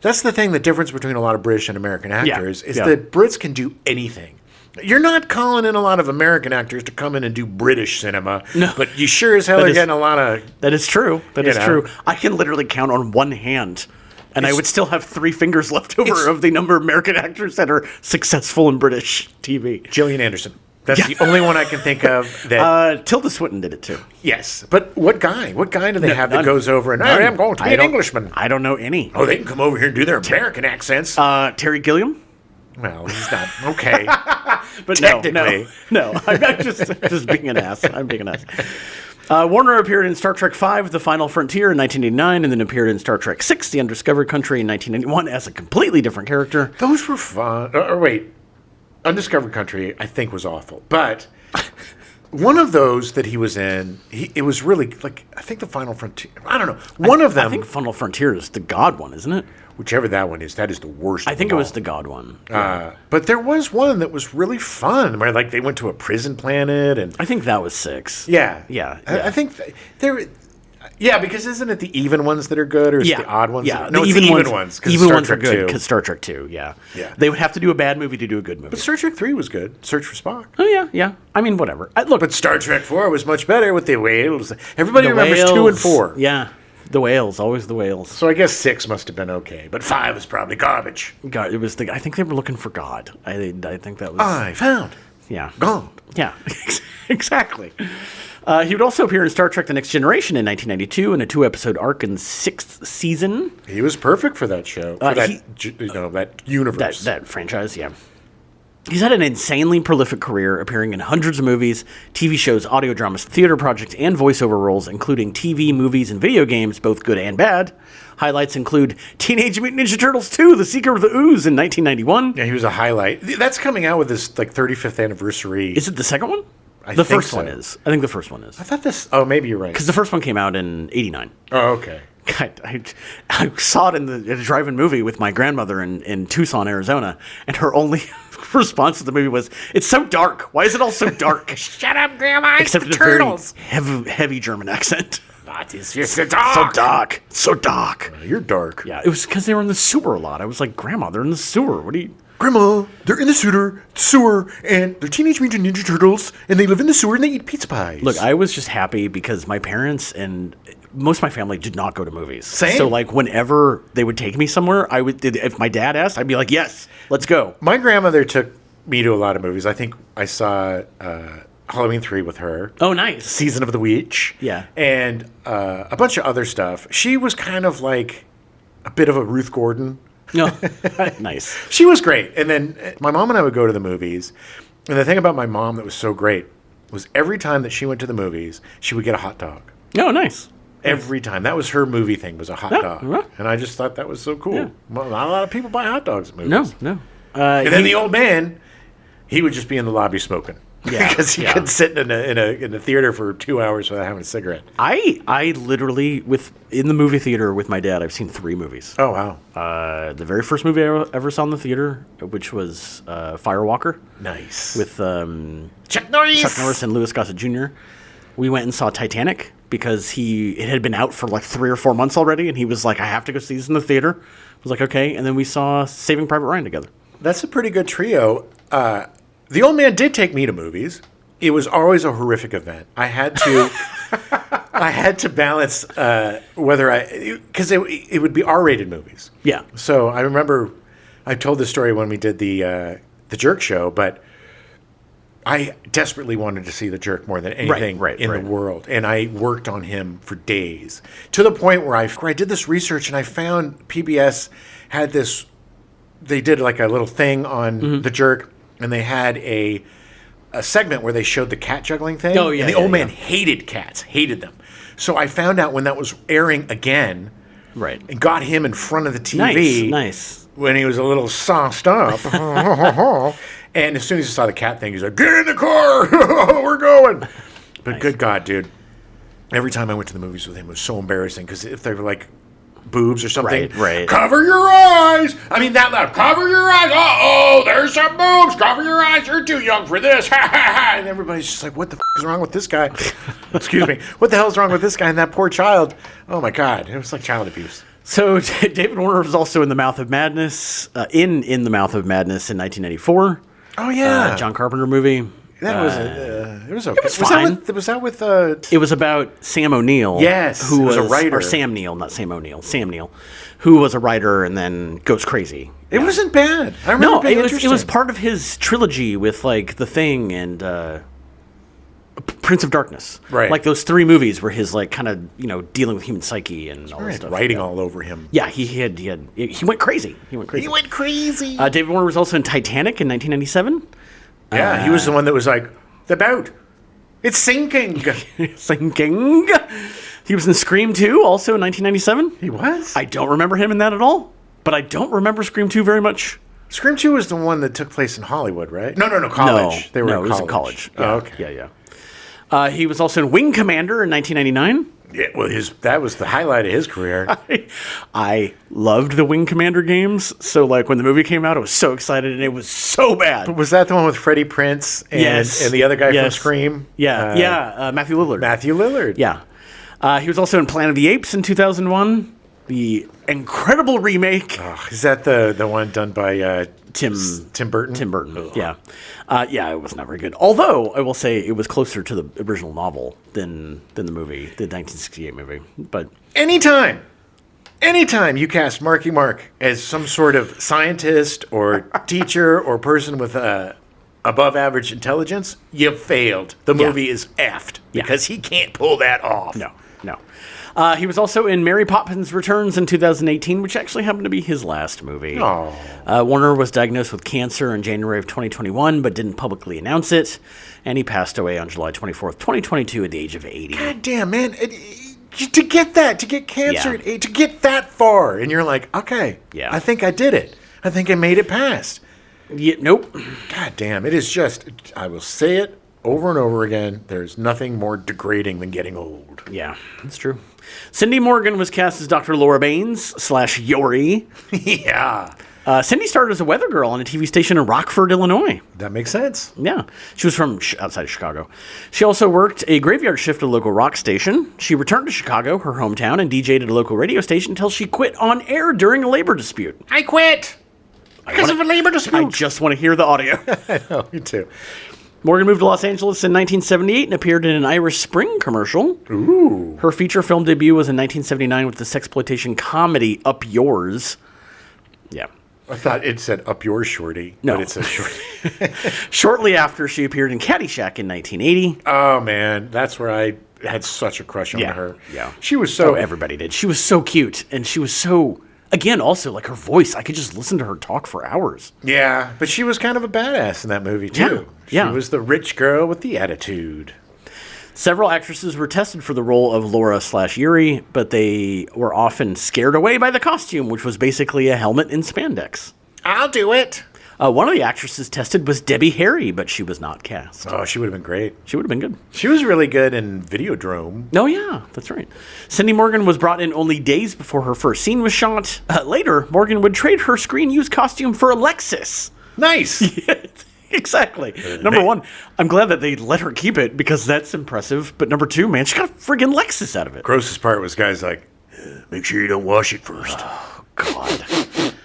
that's the thing, the difference between a lot of British and American actors is that Brits can do anything. You're not calling in a lot of American actors to come in and do British cinema, but you sure as hell are getting a lot of... That is true. That is true. I can literally count on one hand, and I would still have 3 fingers left over of the number of American actors that are successful in British TV. Gillian Anderson. That's the only one I can think of that. Tilda Swinton did it too. Yes, but what guy? What guy do they have that goes over and I am going to be an Englishman? I don't know any. Oh, they can come over here and do their American accents. Terry Gilliam. Well, he's not okay. But technically, no. I'm not just being an ass. I'm being an ass. Warner appeared in Star Trek V, The Final Frontier in 1989, and then appeared in Star Trek VI, The Undiscovered Country in 1991 as a completely different character. Those were fun. Wait, Undiscovered Country, I think, was awful. But one of those that he was in, it was really, like, I think The Final Frontier. I don't know. One of them. I think Final Frontier is the God one, isn't it? Whichever that one is, that is the worst. I think it was the God one. But there was one that was really fun, where like they went to a prison planet, and I think that was 6. Yeah. I think there. Yeah, because isn't it the even ones that are good, or is it the odd ones? Yeah, No, it's the even ones. Even ones are good because Star Trek 2. Yeah. They would have to do a bad movie to do a good movie. But Star Trek 3 was good. Search for Spock. Oh yeah. I mean, whatever. Look, but Star Trek 4 was much better with the whales. Everybody remembers 2 and 4. Yeah. The whales, always the whales. So I guess 6 must have been okay, but 5 was probably garbage. God, it was I think they were looking for God. I think that was. I found. Yeah. God. Yeah. Exactly. He would also appear in Star Trek: The Next Generation in 1992 in a 2-episode arc in 6th season. He was perfect for that show. For that universe. That franchise. Yeah. He's had an insanely prolific career, appearing in hundreds of movies, TV shows, audio dramas, theater projects, and voiceover roles, including TV, movies, and video games, both good and bad. Highlights include Teenage Mutant Ninja Turtles 2: The Secret of the Ooze in 1991. Yeah, he was a highlight. That's coming out with his 35th anniversary. Is it the second one? I think the first one is. I think the first one is. I thought this. Oh, maybe you're right. Because the first one came out in 89. Oh, okay. I saw it in a drive-in movie with my grandmother in Tucson, Arizona, and her only response to the movie was, "It's so dark. Why is it all so dark?" Shut up, Grandma. Except it's in a turtles. very heavy German accent. It's so dark. So dark. You're dark. Yeah, it was because they were in the sewer a lot. I was like, Grandma, they're in the sewer. What do you... Grandma, they're in the sewer, and they're Teenage Mutant Ninja Turtles, and they live in the sewer, and they eat pizza pies. Look, I was just happy because my parents and most of my family did not go to movies. Same. So, like, whenever they would take me somewhere, if my dad asked, I'd be like, yes, let's go. My grandmother took me to a lot of movies. I think I saw Halloween 3 with her. Oh, nice. Season of the Witch. Yeah. And a bunch of other stuff. She was kind of like a bit of a Ruth Gordon. No, nice. She was great. And then my mom and I would go to the movies. And the thing about my mom that was so great was every time that she went to the movies, she would get a hot dog. Oh, nice. Every time. That was her movie thing, was a hot dog. Yeah. And I just thought that was so cool. Yeah. Well, not a lot of people buy hot dogs at movies. No. And then the old man, he would just be in the lobby smoking. Yeah, because he couldn't sit in a theater for 2 hours without having a cigarette. I literally, in the movie theater with my dad, I've seen 3 movies. Oh, wow. The very first movie I ever saw in the theater, which was Firewalker. Nice. With Chuck Norris and Louis Gossett Jr. We went and saw Titanic because it had been out for like 3 or 4 months already, and he was like, I have to go see this in the theater. I was like, okay. And then we saw Saving Private Ryan together. That's a pretty good trio. The old man did take me to movies. It was always a horrific event. I had to balance because it would be R-rated movies. Yeah. So I remember I told this story when we did the Jerk show, but I desperately wanted to see the Jerk more than anything in the world, and I worked on him for days to the point where I did this research and I found PBS had this. They did like a little thing on the Jerk. And they had a segment where they showed the cat juggling thing. Oh, yeah. And the old man hated cats, hated them. So I found out when that was airing again. Right. And got him in front of the TV. Nice. When he was a little sauced up. And as soon as he saw the cat thing, he's like, get in the car. We're going. But good God, dude. Every time I went to the movies with him, it was so embarrassing. Because if they were like boobs or something. Right. Cover your eyes. I mean, that loud. Cover your eyes. Uh-oh, there's some boobs. Cover your eyes. You're too young for this. Ha, ha, ha. And everybody's just like, what the is wrong with this guy? Excuse me. What the hell's wrong with this guy and that poor child? Oh, my God. It was like child abuse. So David Warner was also in The Mouth of Madness, in The Mouth of Madness in 1994. Oh, yeah. John Carpenter movie. That was It was okay. was fine. Was that with It was about Sam O'Neill. Yes, who it was a writer. Or Sam Neill, not Sam O'Neill. Sam Neill, who was a writer and then goes crazy. It wasn't bad. I remember No, it being it was interesting. part of his trilogy with like The Thing and Prince of Darkness. Right. Like those 3 movies where his like kind of dealing with human psyche and all that Right, stuff. writing all over him. Yeah, he went crazy. He went crazy. David Warner was also in Titanic in 1997. Yeah, he was the one that was like, the boat, it's sinking. Sinking. He was in Scream 2, also in 1997. He was? I don't remember him in that at all, but I don't remember Scream 2 very much. Scream 2 was the one that took place in Hollywood, right? No, college. They were no, in it was college. in college. Oh, Yeah, okay. yeah. He was also in Wing Commander in 1999. Yeah, well, that was the highlight of his career. I loved the Wing Commander games, so like when the movie came out, I was so excited, and it was so bad. Was that the one with Freddie Prinze and the other guy from Scream? Yeah, Matthew Lillard. Matthew Lillard. Yeah. He was also in Planet of the Apes in 2001. The incredible remake. Oh, is that the one done by Tim Burton? Tim Burton. Ugh. Yeah. It was not very good. Although I will say it was closer to the original novel than the movie, the 1968 movie. But Anytime you cast Marky Mark as some sort of scientist or teacher or person with above average intelligence, you failed. The movie is effed because he can't pull that off. No. He was also in Mary Poppins Returns in 2018, which actually happened to be his last movie. Oh. Warner was diagnosed with cancer in January of 2021, but didn't publicly announce it, and he passed away on July 24th, 2022 at the age of 80. God damn, man. To get cancer, to get that far, and you're like, okay, I think I did it. I think I made it past. Yeah, nope. God damn, it is just, I will say it over and over again, there's nothing more degrading than getting old. Yeah, that's true. Cindy Morgan was cast as Dr. Laura Baines / Yori. Yeah. Cindy started as a weather girl on a TV station in Rockford, Illinois. That makes sense. Yeah. She was from outside of Chicago. She also worked a graveyard shift at a local rock station. She returned to Chicago, her hometown, and DJ'd at a local radio station until she quit on air during a labor dispute. I quit because of a labor dispute. I just want to hear the audio. I know, me too. Morgan moved to Los Angeles in 1978 and appeared in an Irish Spring commercial. Ooh. Her feature film debut was in 1979 with the sexploitation comedy Up Yours. Yeah. I thought it said Up Yours, Shorty. No. But it says Shorty. Shortly after, she appeared in Caddyshack in 1980. Oh, man. That's where I had such a crush on her. Yeah. She was so... Oh, everybody did. She was so cute. And she was so... Again, also, like her voice, I could just listen to her talk for hours. Yeah, but she was kind of a badass in that movie, too. Yeah. She was the rich girl with the attitude. Several actresses were tested for the role of Laura / Yuri, but they were often scared away by the costume, which was basically a helmet in spandex. I'll do it. One of the actresses tested was Debbie Harry, but she was not cast. Oh, she would have been great. She would have been good. She was really good in Videodrome. Oh, yeah, that's right. Cindy Morgan was brought in only days before her first scene was shot. Later, Morgan would trade her screen-used costume for a Lexus. Nice. Exactly. Number one, I'm glad that they let her keep it because that's impressive. But number two, man, she got a friggin' Lexus out of it. Grossest part was guys like, make sure you don't wash it first. Oh, God.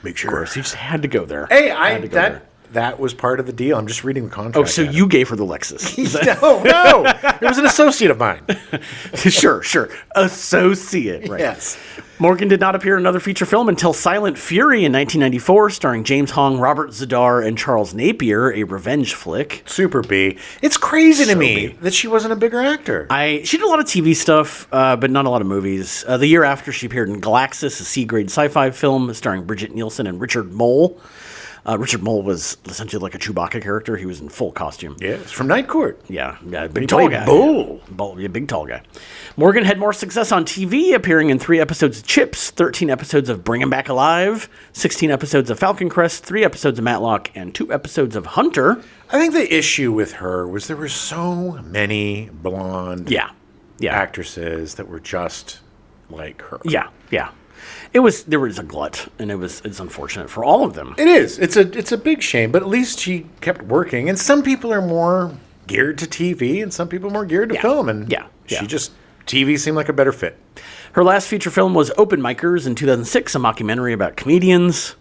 Make sure. Gross. You just had to go there. Hey, that was part of the deal. I'm just reading the contract. Oh, so you gave her the Lexus. No. It was an associate of mine. Sure. Associate. Right. Yes. Morgan did not appear in another feature film until Silent Fury in 1994, starring James Hong, Robert Zadar, and Charles Napier, a revenge flick. Super B. It's crazy to me that she wasn't a bigger actor. She did a lot of TV stuff, but not a lot of movies. The year after, she appeared in Galaxis, a C-grade sci-fi film starring Bridget Nielsen and Richard Mole. Richard Mole was essentially like a Chewbacca character. He was in full costume. Yeah, it's from Night Court. Yeah, big tall guy. Bull. Yeah, big tall guy. Morgan had more success on TV, appearing in 3 episodes of Chips, 13 episodes of Bring 'Em Back Alive, 16 episodes of Falcon Crest, 3 episodes of Matlock, and 2 episodes of Hunter. I think the issue with her was there were so many blonde actresses that were just like her. Yeah. There was a glut, and it's unfortunate for all of them. It is. It's a big shame, but at least she kept working. And some people are more geared to TV, and some people are more geared to film. And TV seemed like a better fit. Her last feature film was Open Micers in 2006, a mockumentary about comedians.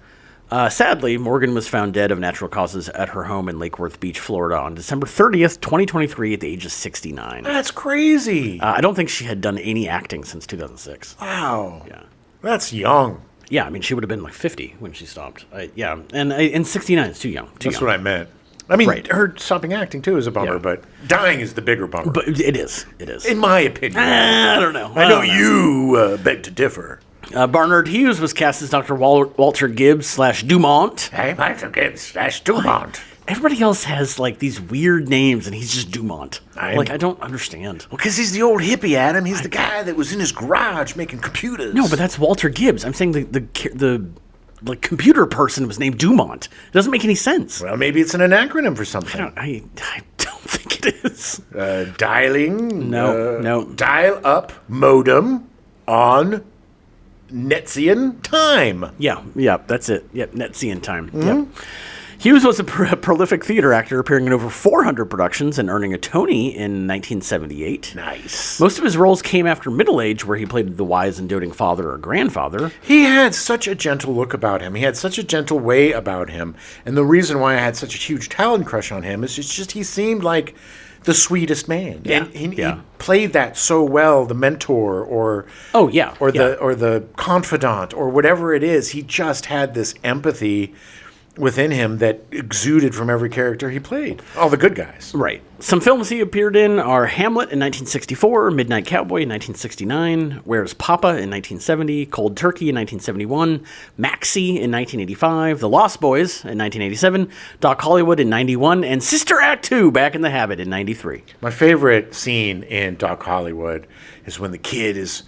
Sadly, Morgan was found dead of natural causes at her home in Lake Worth Beach, Florida on December 30th, 2023 at the age of 69. That's crazy. I don't think she had done any acting since 2006. Wow. Yeah. That's young. Yeah, I mean, she would have been like 50 when she stopped. And 69 is too young. That's what I meant. I mean, Right. her stopping acting, too, is a bummer, Yeah. but dying is the bigger bummer. But it is. It is. in my opinion. I don't know. I know you beg to differ. Barnard Hughes was cast as Dr. Walter Gibbs / Dumont. Hey, Walter Gibbs / Dumont. Everybody else has like these weird names, and he's just Dumont. I don't understand. Well, because he's the old hippie, Adam. He's the guy that was in his garage making computers. No, but that's Walter Gibbs. I'm saying the computer person was named Dumont. It doesn't make any sense. Well, maybe it's an acronym for something. I don't think it is. Dialing. No. Dial-up modem on Netzian time. Yeah, that's it. Yep, Netzian time. Yep. Hughes was a prolific theater actor, appearing in over 400 productions and earning a Tony in 1978. Nice. Most of his roles came after middle age, where he played the wise and doting father or grandfather. He had such a gentle look about him. He had such a gentle way about him. And the reason why I had such a huge talent crush on him is it's just he seemed like the sweetest man. Yeah. And he played that so well, the mentor or the confidant or whatever it is. He just had this empathy within him that exuded from every character he played. All the good guys. Right. Some films he appeared in are Hamlet in 1964, Midnight Cowboy in 1969, Where's Papa in 1970, Cold Turkey in 1971, Maxie in 1985, The Lost Boys in 1987, Doc Hollywood in 91, and Sister Act 2 Back in the Habit in 93. My favorite scene in Doc Hollywood is when the kid is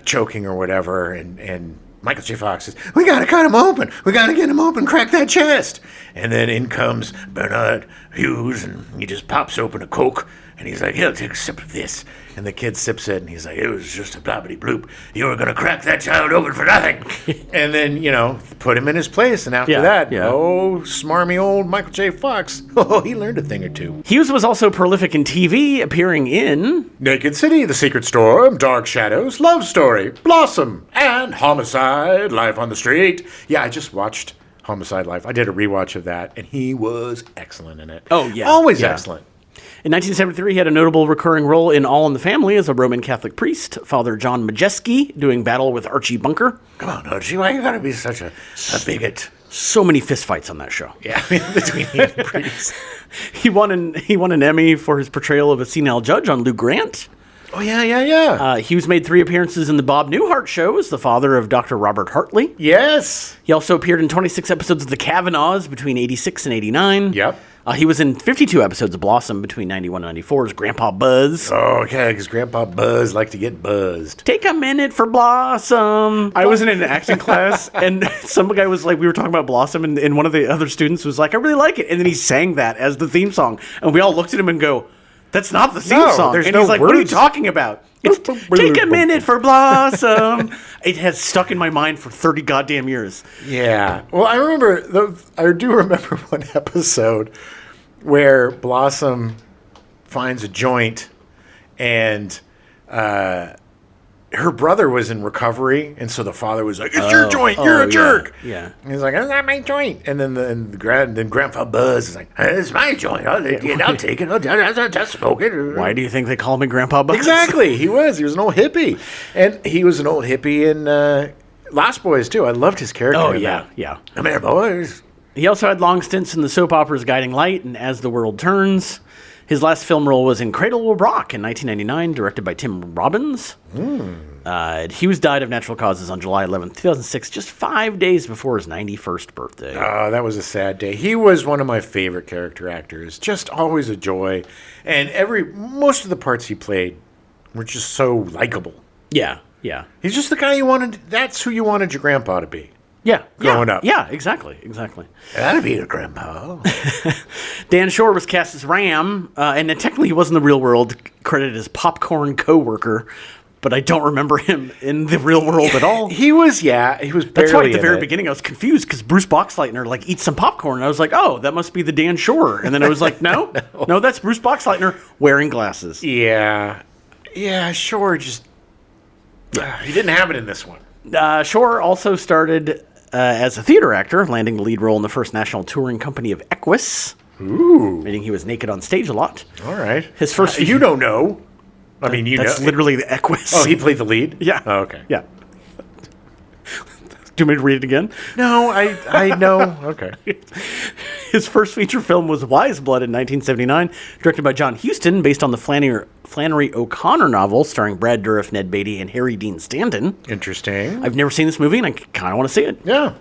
choking or whatever, and Michael J. Fox says, "We gotta cut him open. We gotta get him open, crack that chest." And then in comes Bernard Hughes, and he just pops open a Coke, and he's like, "Here, take a sip of this." And the kid sips it, and he's like, "It was just a bloppity bloop. You were gonna crack that child open for nothing." And then, put him in his place, and after that, smarmy old Michael J. Fox, he learned a thing or two. Hughes was also prolific in TV, appearing in Naked City, The Secret Storm, Dark Shadows, Love Story, Blossom, and Homicide, Life on the Street. Yeah, I just watched Homicide Life. I did a rewatch of that, and he was excellent in it. Oh, yeah. Always Yeah. excellent. In 1973, he had a notable recurring role in All in the Family as a Roman Catholic priest, Father John Majeski, doing battle with Archie Bunker. Come on, Archie, why you gotta be such a bigot? So many fistfights on that show. Yeah, between he and the priest. He won an Emmy for his portrayal of a senile judge on Lou Grant. Oh, yeah. Hughes made 3 appearances in the Bob Newhart Show as the father of Dr. Robert Hartley. Yes. He also appeared in 26 episodes of The Kavanaughs between 86 and 89. Yep. He was in 52 episodes of Blossom between 91 and 94 as Grandpa Buzz. Oh, okay, because Grandpa Buzz liked to get buzzed. Take a minute for Blossom. I was in an acting class, and some guy was like, we were talking about Blossom, and one of the other students was like, I really like it. And then he sang that as the theme song. And we all looked at him and go, that's not the theme song. There's and no he's like, what are you words. talking about? It's Take a minute for Blossom. It has stuck in my mind for 30 goddamn years. Yeah. Well, I do remember one episode where Blossom finds a joint, and her brother was in recovery, and so the father was like, "It's your joint. You're a jerk." Yeah. And he's like, "That's not my joint." And then Grandpa Buzz is like, "It's my joint. I'll take it. I'll just smoke it." Why do you think they call me Grandpa Buzz? Exactly. He was an old hippie, and he was an old hippie in Lost Boys too. I loved his character. Oh, in yeah, that. yeah. Come here, boys. He also had long stints in the soap operas Guiding Light and As the World Turns. His last film role was in Cradle Will Rock in 1999, directed by Tim Robbins. Hughes died of natural causes on July 11, 2006, just 5 days before his 91st birthday. Oh, that was a sad day. He was one of my favorite character actors. Just always a joy. And most of the parts he played were just so likable. Yeah. He's just the guy that's who you wanted your grandpa to be. Yeah. Growing up. Yeah, exactly. That'd be your grandpa. Dan Shore was cast as Ram, and technically he was in the real world, credited as Popcorn Co-Worker, but I don't remember him in the real world at all. He was barely That's why at the in very it. beginning I was confused because Bruce Boxleitner eats some popcorn, and I was like, oh, that must be the Dan Shore. And then I was like, no, that's Bruce Boxleitner wearing glasses. Yeah, sure. Just he didn't have it in this one. Shore also started as a theater actor, landing the lead role in the first national touring company of Equus. Ooh. Meaning he was naked on stage a lot. All right. His first... You don't know. I mean, you know. That's literally the Equus. Oh, he played the lead? Yeah. Oh, okay. Yeah. Do you want me to read it again? No, I know. Okay. His first feature film was Wise Blood in 1979, directed by John Huston, based on the Flannery O'Connor novel starring Brad Dourif, Ned Beatty, and Harry Dean Stanton. Interesting. I've never seen this movie, and I kind of want to see it. Yeah.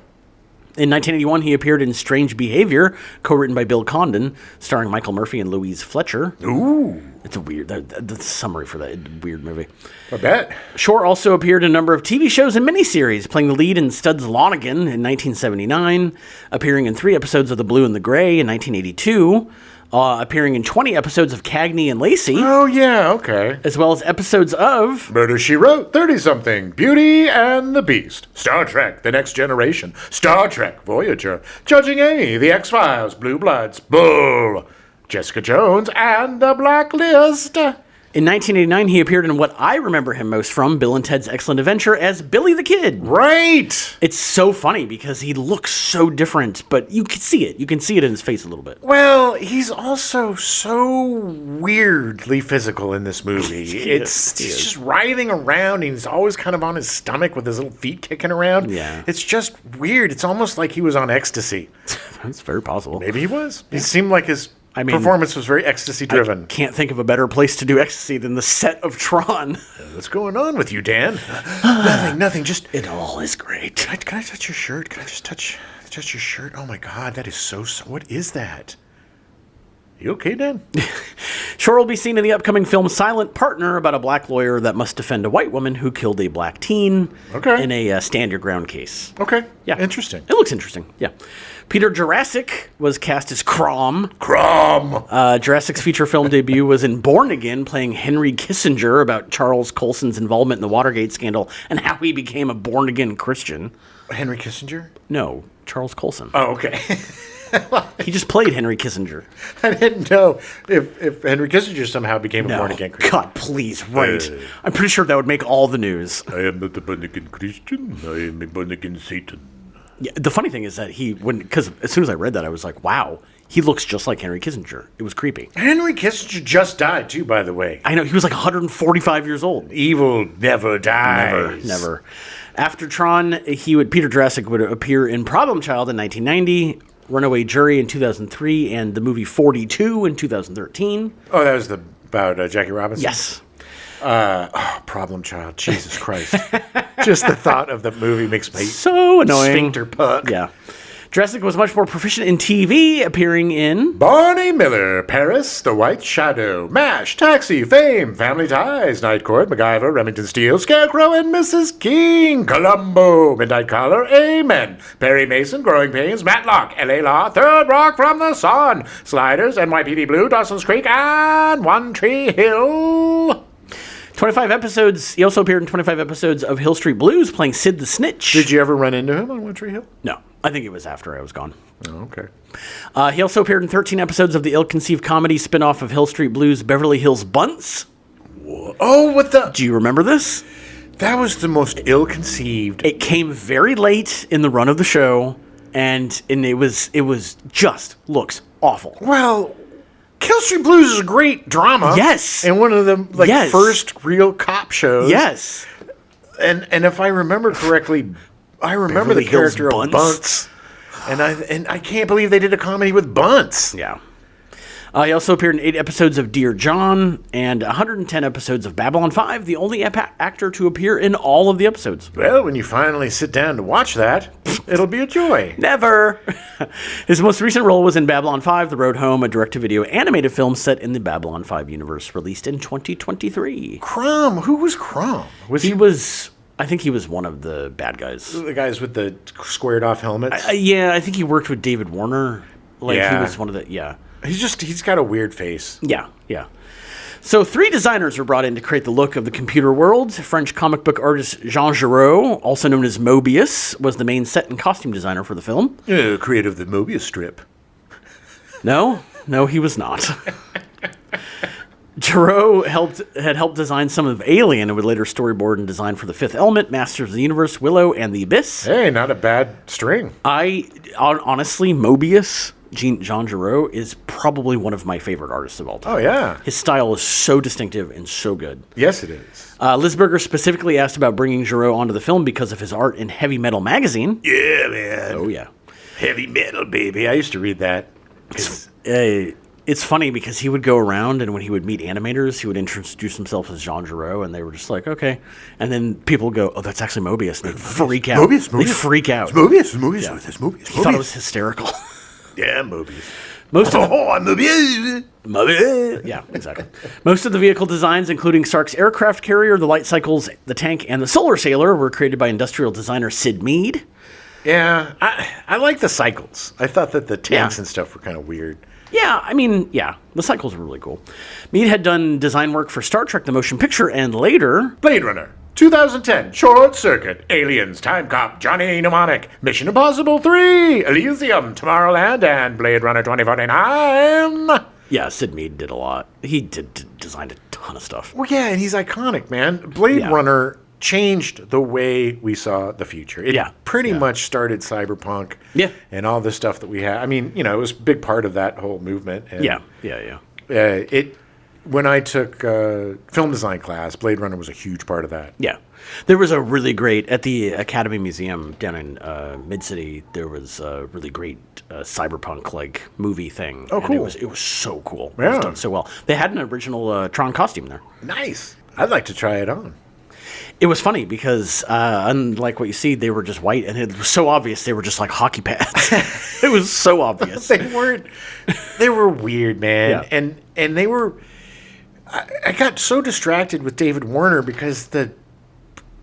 In 1981, he appeared in Strange Behavior, co-written by Bill Condon, starring Michael Murphy and Louise Fletcher. Ooh. It's a weird... The summary for that weird movie. I bet. Shore also appeared in a number of TV shows and miniseries, playing the lead in Studs Lonigan in 1979, appearing in 3 episodes of The Blue and the Gray in 1982, appearing in 20 episodes of Cagney and Lacey, Oh, yeah, okay. as well as episodes of... Murder, She Wrote, 30-something, Beauty and the Beast, Star Trek, The Next Generation, Star Trek, Voyager, Judging Amy, The X-Files, Blue Bloods, Bull, Jessica Jones, and The Blacklist. In 1989, he appeared in what I remember him most from, Bill and Ted's Excellent Adventure, as Billy the Kid. Right. It's so funny because he looks so different, but you can see it. You can see it in his face a little bit. Well, he's also so weirdly physical in this movie. He's just writhing around, and he's always kind of on his stomach with his little feet kicking around. Yeah. It's just weird. It's almost like he was on ecstasy. That's very possible. Maybe he was. He seemed like his I mean, performance was very ecstasy-driven. Can't think of a better place to do ecstasy than the set of Tron. What's going on with you, Dan? Nothing. Just It all is great. can I touch your shirt? Can I just touch your shirt? Oh my God, that is so. What is that? You okay, Dan? Shore will be seen in the upcoming film Silent Partner, about a black lawyer that must defend a white woman who killed a black teen in a stand your ground case. Okay. Yeah. Interesting. It looks interesting. Yeah. Peter Jurassic was cast as Crom. Jurassic's feature film debut was in Born Again, playing Henry Kissinger, about Charles Colson's involvement in the Watergate scandal and how he became a born-again Christian. Henry Kissinger? No, Charles Colson. Oh, okay. He just played Henry Kissinger. I didn't know if Henry Kissinger somehow became a born-again Christian. God, please, right. I'm pretty sure that would make all the news. I am not a born-again Christian. I am a born-again Satan. Yeah, the funny thing is that because as soon as I read that, I was like, wow, he looks just like Henry Kissinger. It was creepy. Henry Kissinger just died, too, by the way. I know, he was like 145 years old. Evil never dies. Never. After Tron, Peter Jurassic would appear in Problem Child in 1990, Runaway Jury in 2003, and the movie 42 in 2013. Oh, that was about Jackie Robinson? Yes. Problem Child. Jesus Christ. Just the thought of the movie makes me so annoying. Sphincter puck. Yeah. Jurassic was much more proficient in TV, appearing in Barney Miller, Paris, The White Shadow, MASH, Taxi, Fame, Family Ties, Night Court, MacGyver, Remington Steele, Scarecrow, and Mrs. King, Columbo, Midnight Caller, Amen, Perry Mason, Growing Pains, Matlock, L.A. Law, Third Rock from the Sun, Sliders, NYPD Blue, Dawson's Creek, and One Tree Hill. 25 episodes. He also appeared in 25 episodes of Hill Street Blues, playing Sid the Snitch. Did you ever run into him on One Tree Hill? No. I think it was after I was gone. Oh, okay. He also appeared in 13 episodes of the ill-conceived comedy spin-off of Hill Street Blues, Beverly Hills Bunts. Oh, what the? Do you remember this? That was the most ill-conceived. It came very late in the run of the show, and it was just looks awful. Well, Hill Street Blues is a great drama. Yes. And one of the first real cop shows. Yes. And if I remember correctly, I remember Beverly the character Hills of Bunts. And I can't believe they did a comedy with Bunts. Yeah. He also appeared in 8 episodes of Dear John and 110 episodes of Babylon 5, the only actor to appear in all of the episodes. Well, when you finally sit down to watch that, it'll be a joy. Never! His most recent role was in Babylon 5, The Road Home, a direct-to-video animated film set in the Babylon 5 universe, released in 2023. Crom? Who was Crom? I think he was one of the bad guys. The guys with the squared-off helmets? Yeah, I think he worked with David Warner. He was one of the, He's got a weird face. Yeah. So 3 designers were brought in to create the look of the computer world. French comic book artist Jean Giraud, also known as Mobius, was the main set and costume designer for the film. Creator of the Mobius strip. No, he was not. Giroux had helped design some of Alien and would later storyboard and design for The Fifth Element, Masters of the Universe, Willow, and The Abyss. Hey, not a bad string. Honestly, Mobius, Jean Giroux, is probably one of my favorite artists of all time. Oh, yeah. His style is so distinctive and so good. Yes, it is. Lisberger specifically asked about bringing Giroux onto the film because of his art in Heavy Metal magazine. Yeah, man. Oh, yeah. Heavy metal, baby. I used to read that. It's funny because he would go around, and when he would meet animators, he would introduce himself as Jean Giroux, and they were just like, okay. And then people would go, oh, that's actually Mobius. And they'd freak out. Mobius. They freak out. It's Mobius. He thought it was hysterical. Yeah, Mobius. I'm Mobius. Yeah, exactly. Most of the vehicle designs, including Stark's aircraft carrier, the light cycles, the tank, and the solar sailor, were created by industrial designer Sid Mead. Yeah, I like the cycles. I thought that the tanks Yeah. and stuff were kind of weird. Yeah, I mean, yeah, the cycles were really cool. Mead had done design work for Star Trek the Motion Picture, and later... Blade Runner, 2010, Short Circuit, Aliens, Time Cop, Johnny Mnemonic, Mission Impossible 3, Elysium, Tomorrowland, and Blade Runner 2049. Yeah, Sid Mead did a lot. He designed a ton of stuff. Well, yeah, and he's iconic, man. Blade Yeah. Runner changed the way we saw the future. It Yeah. pretty much started cyberpunk Yeah. and all the stuff that we had. I mean, it was a big part of that whole movement. And, Yeah. When I took film design class, Blade Runner was a huge part of that. Yeah. There was a really great, at the Academy Museum down in Mid-City, there was a really great cyberpunk movie thing. Oh, and cool. It was so cool. It Yeah. was done so well. They had an original Tron costume there. Nice. I'd like to try it on. It was funny because, unlike what you see, they were just white, and it was so obvious they were just like hockey pads. It was so obvious. They were weird, man. Yeah. And they were, I got so distracted with David Warner because the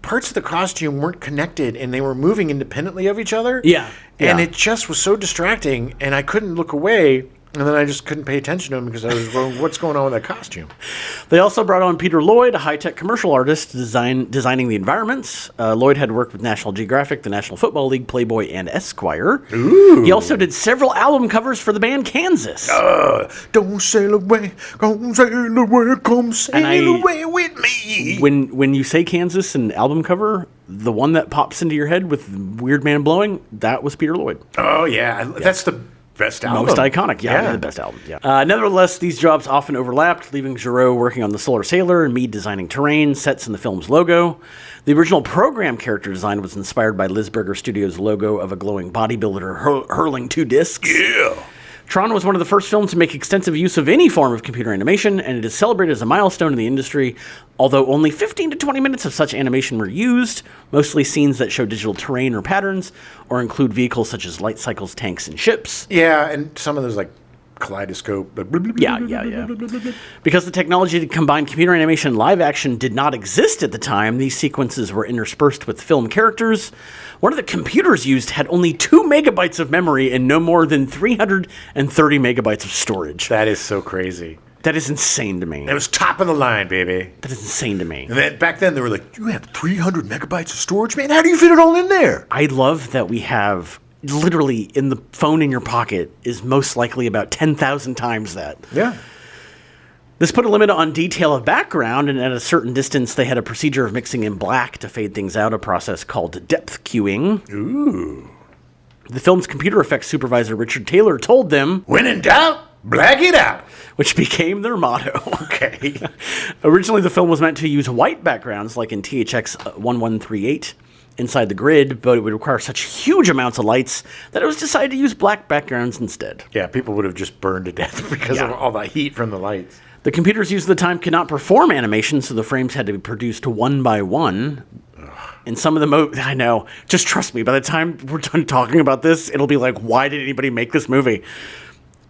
parts of the costume weren't connected and they were moving independently of each other. Yeah. And Yeah. it just was so distracting and I couldn't look away. And then I just couldn't pay attention to him because I was going, what's going on with that costume? They also brought on Peter Lloyd, a high-tech commercial artist, designing the environments. Lloyd had worked with National Geographic, the National Football League, Playboy, and Esquire. Ooh. He also did several album covers for the band Kansas. Don't sail away, come sail away, come sail away with me. When you say Kansas and album cover, the one that pops into your head with Weird Man Blowing, that was Peter Lloyd. Oh, yeah. That's the best album. Most iconic, yeah. The best album, yeah. Nevertheless, these jobs often overlapped, leaving Giroux working on the Solar Sailor and Mead designing terrain, sets, and the film's logo. The original program character design was inspired by Lisberger Studios' logo of a glowing bodybuilder hurling two discs. Yeah. Tron was one of the first films to make extensive use of any form of computer animation, and it is celebrated as a milestone in the industry, although only 15 to 20 minutes of such animation were used, mostly scenes that show digital terrain or patterns, or include vehicles such as light cycles, tanks, and ships. Yeah, and some of those, like, kaleidoscope. Yeah. Because the technology to combine computer animation and live action did not exist at the time, these sequences were interspersed with film characters. One of the computers used had only 2 megabytes of memory and no more than 330 megabytes of storage. That is so crazy. That is insane to me. It was top of the line, baby. That is insane to me. And then back then they were like, you have 300 megabytes of storage, man? How do you fit it all in there? I love that we have literally in the phone in your pocket is most likely about 10,000 times that. Yeah. This put a limit on detail of background, and at a certain distance, they had a procedure of mixing in black to fade things out, a process called depth cueing. Ooh. The film's computer effects supervisor, Richard Taylor, told them, When in doubt, black it out. which became their motto. Okay. Originally, the film was meant to use white backgrounds, like in THX 1138, inside the grid, but it would require such huge amounts of lights that it was decided to use black backgrounds instead. Yeah, people would have just burned to death because of all the heat from the lights. The computers used at the time could not perform animation, so the frames had to be produced one by one. And some of the I know, just trust me, by the time we're done talking about this, it'll be like, why did anybody make this movie?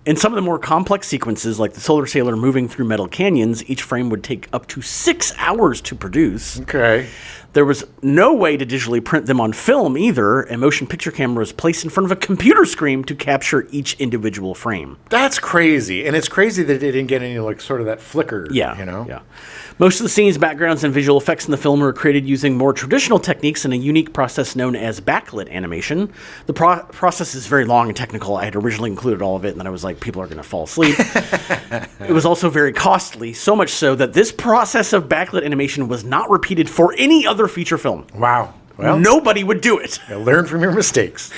In some of the more complex sequences, like the Solar Sailor moving through metal canyons, each frame would take up to 6 hours to produce. Okay. There was no way to digitally print them on film either. A motion picture camera was placed in front of a computer screen to capture each individual frame. That's crazy. And it's crazy that it didn't get any, like, sort of that flicker, Yeah. you know? Yeah. Most of the scenes, backgrounds, and visual effects in the film were created using more traditional techniques in a unique process known as backlit animation. The process is very long and technical. I had originally included all of it, and then I was like, people are going to fall asleep. It was also very costly, so much so that this process of backlit animation was not repeated for any other feature film. Wow. Well, Nobody would do it. learn from your mistakes.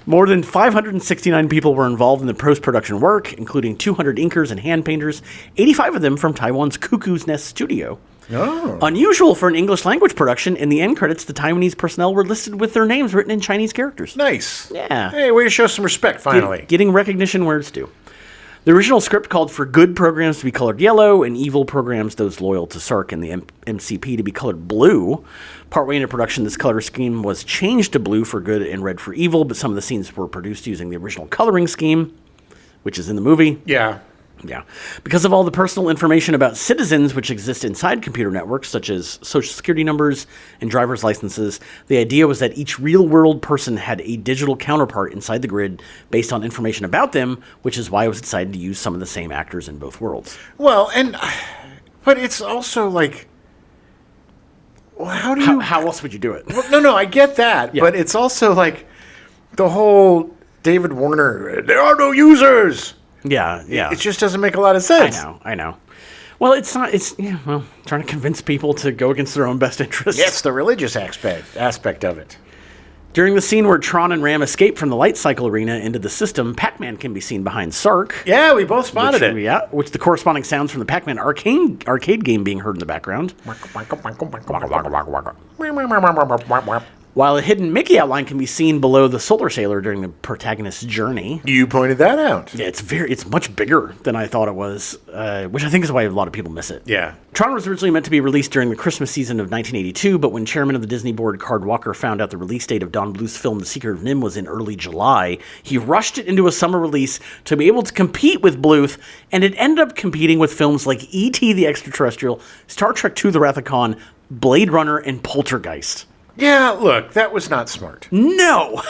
More than 569 people were involved in the post-production work, including 200 inkers and hand painters, 85 of them from Taiwan's Cuckoo's Nest studio. Oh. Unusual for an English language production, in the end credits, the Taiwanese personnel were listed with their names written in Chinese characters. Nice. Yeah. Hey, way to show some respect, finally. Getting recognition where it's due. The original script called for good programs to be colored yellow and evil programs, those loyal to Sark and the MCP, to be colored blue. Partway into production, this color scheme was changed to blue for good and red for evil, but some of the scenes were produced using the original coloring scheme, which is in the movie. Yeah. Yeah. Because of all the personal information about citizens which exist inside computer networks, such as social security numbers and driver's licenses, the idea was that each real-world person had a digital counterpart inside the grid based on information about them, which is why it was decided to use some of the same actors in both worlds. Well, but it's also like, well, how do you... How else would you do it? Well, no, I get that, Yeah. but it's also like the whole David Warner, there are no users. Yeah. It just doesn't make a lot of sense. I know. Well, trying to convince people to go against their own best interests. It's the religious aspect of it. During the scene where Tron and Ram escape from the light cycle arena into the system, Pac-Man can be seen behind Sark. Yeah, we both spotted it. Yeah, which the corresponding sounds from the Pac-Man arcade game being heard in the background. While a hidden Mickey outline can be seen below the Solar Sailor during the protagonist's journey. You pointed that out. Yeah, it's much bigger than I thought it was, which I think is why a lot of people miss it. Yeah. Tron was originally meant to be released during the Christmas season of 1982, but when chairman of the Disney board, Card Walker, found out the release date of Don Bluth's film The Secret of NIMH was in early July, he rushed it into a summer release to be able to compete with Bluth, and it ended up competing with films like E.T. the Extraterrestrial, Star Trek II The Wrath of Khan, Blade Runner, and Poltergeist. Yeah, look, that was not smart. No,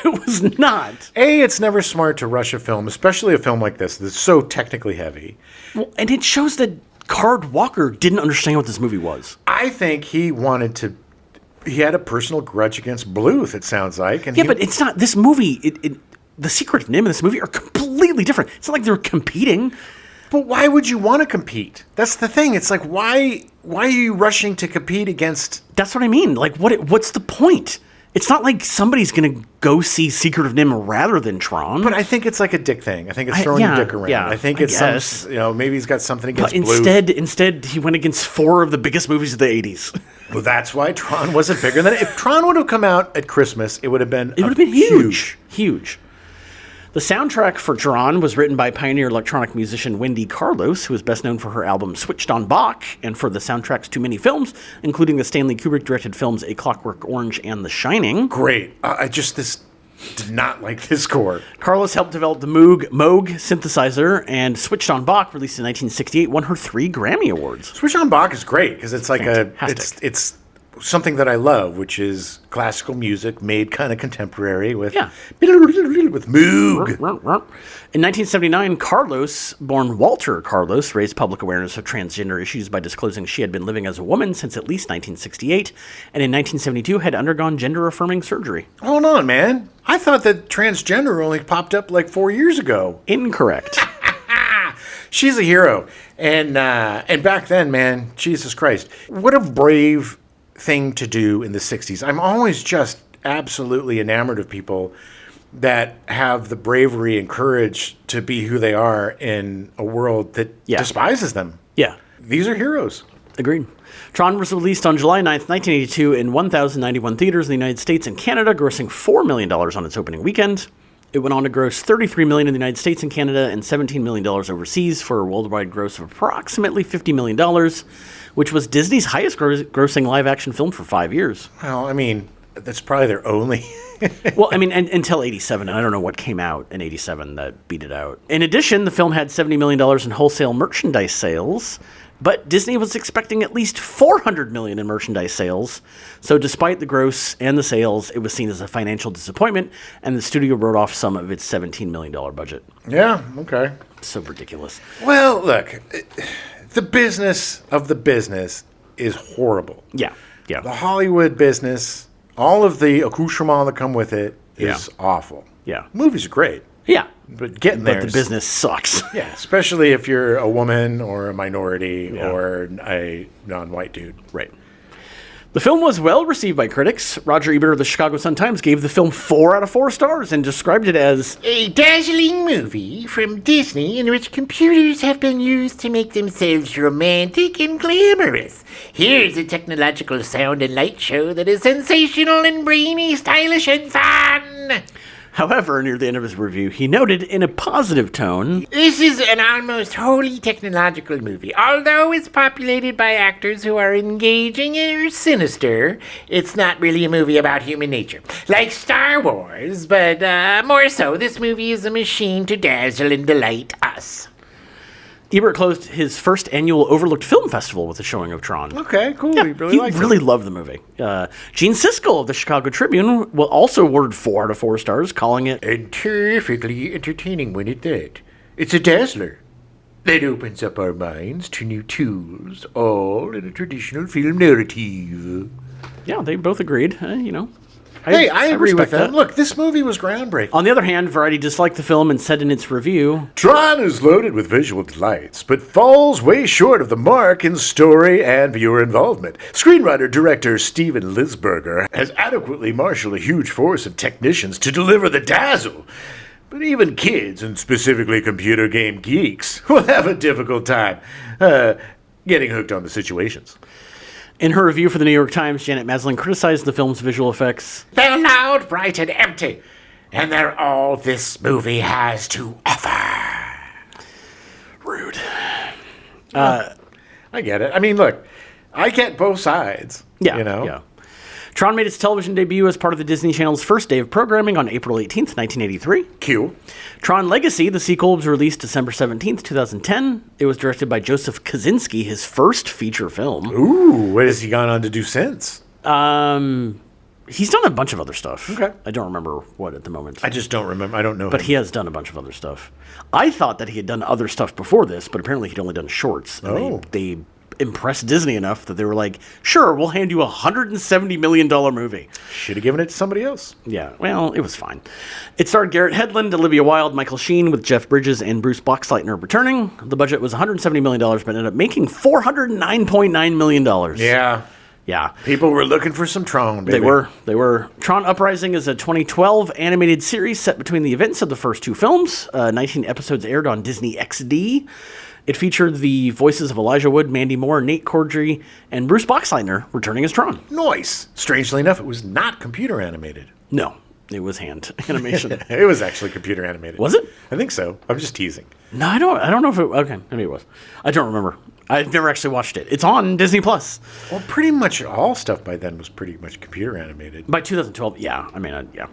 it was not. It's never smart to rush a film, especially a film like this that's so technically heavy. Well, and it shows that Card Walker didn't understand what this movie was. I think he had a personal grudge against Bluth, it sounds like. And But it's not, this movie, The Secret of NIMH and this movie are completely different. It's not like they're competing. But why would you want to compete? That's the thing. It's like, why are you rushing to compete against... That's what I mean. Like, what's the point? It's not like somebody's going to go see Secret of NIMH rather than Tron. But I think it's like a dick thing. I think it's throwing your dick around. Yeah, I think it's maybe he's got something against Bluth. Instead, he went against 4 of the biggest movies of the 80s. Well, that's why Tron wasn't bigger than it. If Tron would have come out at Christmas, it would have been huge. Huge. The soundtrack for Tron was written by pioneer electronic musician Wendy Carlos, who is best known for her album Switched on Bach, and for the soundtracks to many films, including the Stanley Kubrick-directed films A Clockwork Orange and The Shining. Great. Did not like this score. Carlos helped develop the Moog synthesizer, and Switched on Bach, released in 1968, won her 3 Grammy Awards. Switched on Bach is great, because it's like Fantastic. it's something that I love, which is classical music made kind of contemporary with Moog. In 1979, Carlos, born Walter Carlos, raised public awareness of transgender issues by disclosing she had been living as a woman since at least 1968, and in 1972 had undergone gender-affirming surgery. Hold on, man. I thought that transgender only popped up like 4 years ago. Incorrect. She's a hero. And back then, man, Jesus Christ. What a brave thing to do in the 60s. I'm always just absolutely enamored of people that have the bravery and courage to be who they are in a world that despises them. Yeah. These are heroes. Agreed. Tron was released on July 9th, 1982 in 1,091 theaters in the United States and Canada, grossing $4 million on its opening weekend. It went on to gross $33 million in the United States and Canada and $17 million overseas for a worldwide gross of approximately $50 million, which was Disney's highest grossing live-action film for 5 years. Well, I mean, that's probably their only... Well, I mean, until 87, and I don't know what came out in 87 that beat it out. In addition, the film had $70 million in wholesale merchandise sales, But Disney was expecting at least $400 million in merchandise sales. So despite the gross and the sales, it was seen as a financial disappointment, and the studio wrote off some of its $17 million budget. Yeah, okay. So ridiculous. Well, look, the business of the business is horrible. Yeah, yeah. The Hollywood business, all of the accoutrements that come with it is awful. Yeah. Movies are great. Yeah. But getting there But the business sucks. Yeah, especially if you're a woman or a minority or a non-white dude. Right. The film was well received by critics. Roger Ebert of the Chicago Sun-Times gave the film 4 out of 4 stars and described it as a dazzling movie from Disney in which computers have been used to make themselves romantic and glamorous. Here's a technological sound and light show that is sensational and brainy, stylish, and fun. However, near the end of his review, he noted in a positive tone, This is an almost wholly technological movie. Although it's populated by actors who are engaging or sinister, it's not really a movie about human nature. Like Star Wars, but more so, this movie is a machine to dazzle and delight us. Ebert closed his first annual Overlooked Film Festival with a showing of Tron. Okay, cool. Yeah, He really he likes really it. loved the movie. Gene Siskel of the Chicago Tribune will also awarded 4 out of 4 stars, calling it And terrifically entertaining when at that. It's a dazzler that opens up our minds to new tools, all in a traditional film narrative. Yeah, they both agreed. Hey, I agree with that. them. Look, this movie was groundbreaking. On the other hand, Variety disliked the film and said in its review, Tron is loaded with visual delights, but falls way short of the mark in story and viewer involvement. Screenwriter-director Steven Lisberger has adequately marshaled a huge force of technicians to deliver the dazzle. But even kids, and specifically computer game geeks, will have a difficult time getting hooked on the situations. in her review for the New York Times, Janet Maslin criticized the film's visual effects. They're loud, bright, and empty, and they're all this movie has to offer. Rude. I get it. I mean, look, I get both sides. Yeah, You know? yeah. Tron made its television debut as part of the Disney Channel's first day of programming on April 18th, 1983. Q. Tron Legacy, the sequel, was released December 17th, 2010. It was directed by Joseph Kosinski, his first feature film. Ooh, what has he gone on to do since? He's done a bunch of other stuff. Okay. I don't remember what at the moment. I just don't remember. I don't know. But him. he has done a bunch of other stuff. I thought that he had done other stuff before this, but apparently he'd only done shorts. And Oh. they impressed Disney enough that they were like, sure, we'll hand you a $170 million movie. Should have given it to somebody else. Yeah, well, it was fine. It starred Garrett Hedlund, Olivia Wilde, Michael Sheen, with Jeff Bridges and Bruce Boxleitner returning. The budget was $170 million, but ended up making $409.9 million. Yeah. Yeah. People were looking for some Tron, baby. They were. Tron Uprising is a 2012 animated series set between the events of the first two films. 19 episodes aired on Disney XD. It featured the voices of Elijah Wood, Mandy Moore, Nate Cordry, and Bruce Boxleitner returning as Tron. Nice. Strangely enough, it was not computer animated. No, it was hand animation. It was actually computer animated. Was it? I think so. I'm just teasing. No, I don't know if it. Okay, maybe it was. I don't remember. I've never actually watched it. It's on Disney Plus. Well, pretty much all stuff by then was pretty much computer animated. By 2012, yeah. I mean, yeah.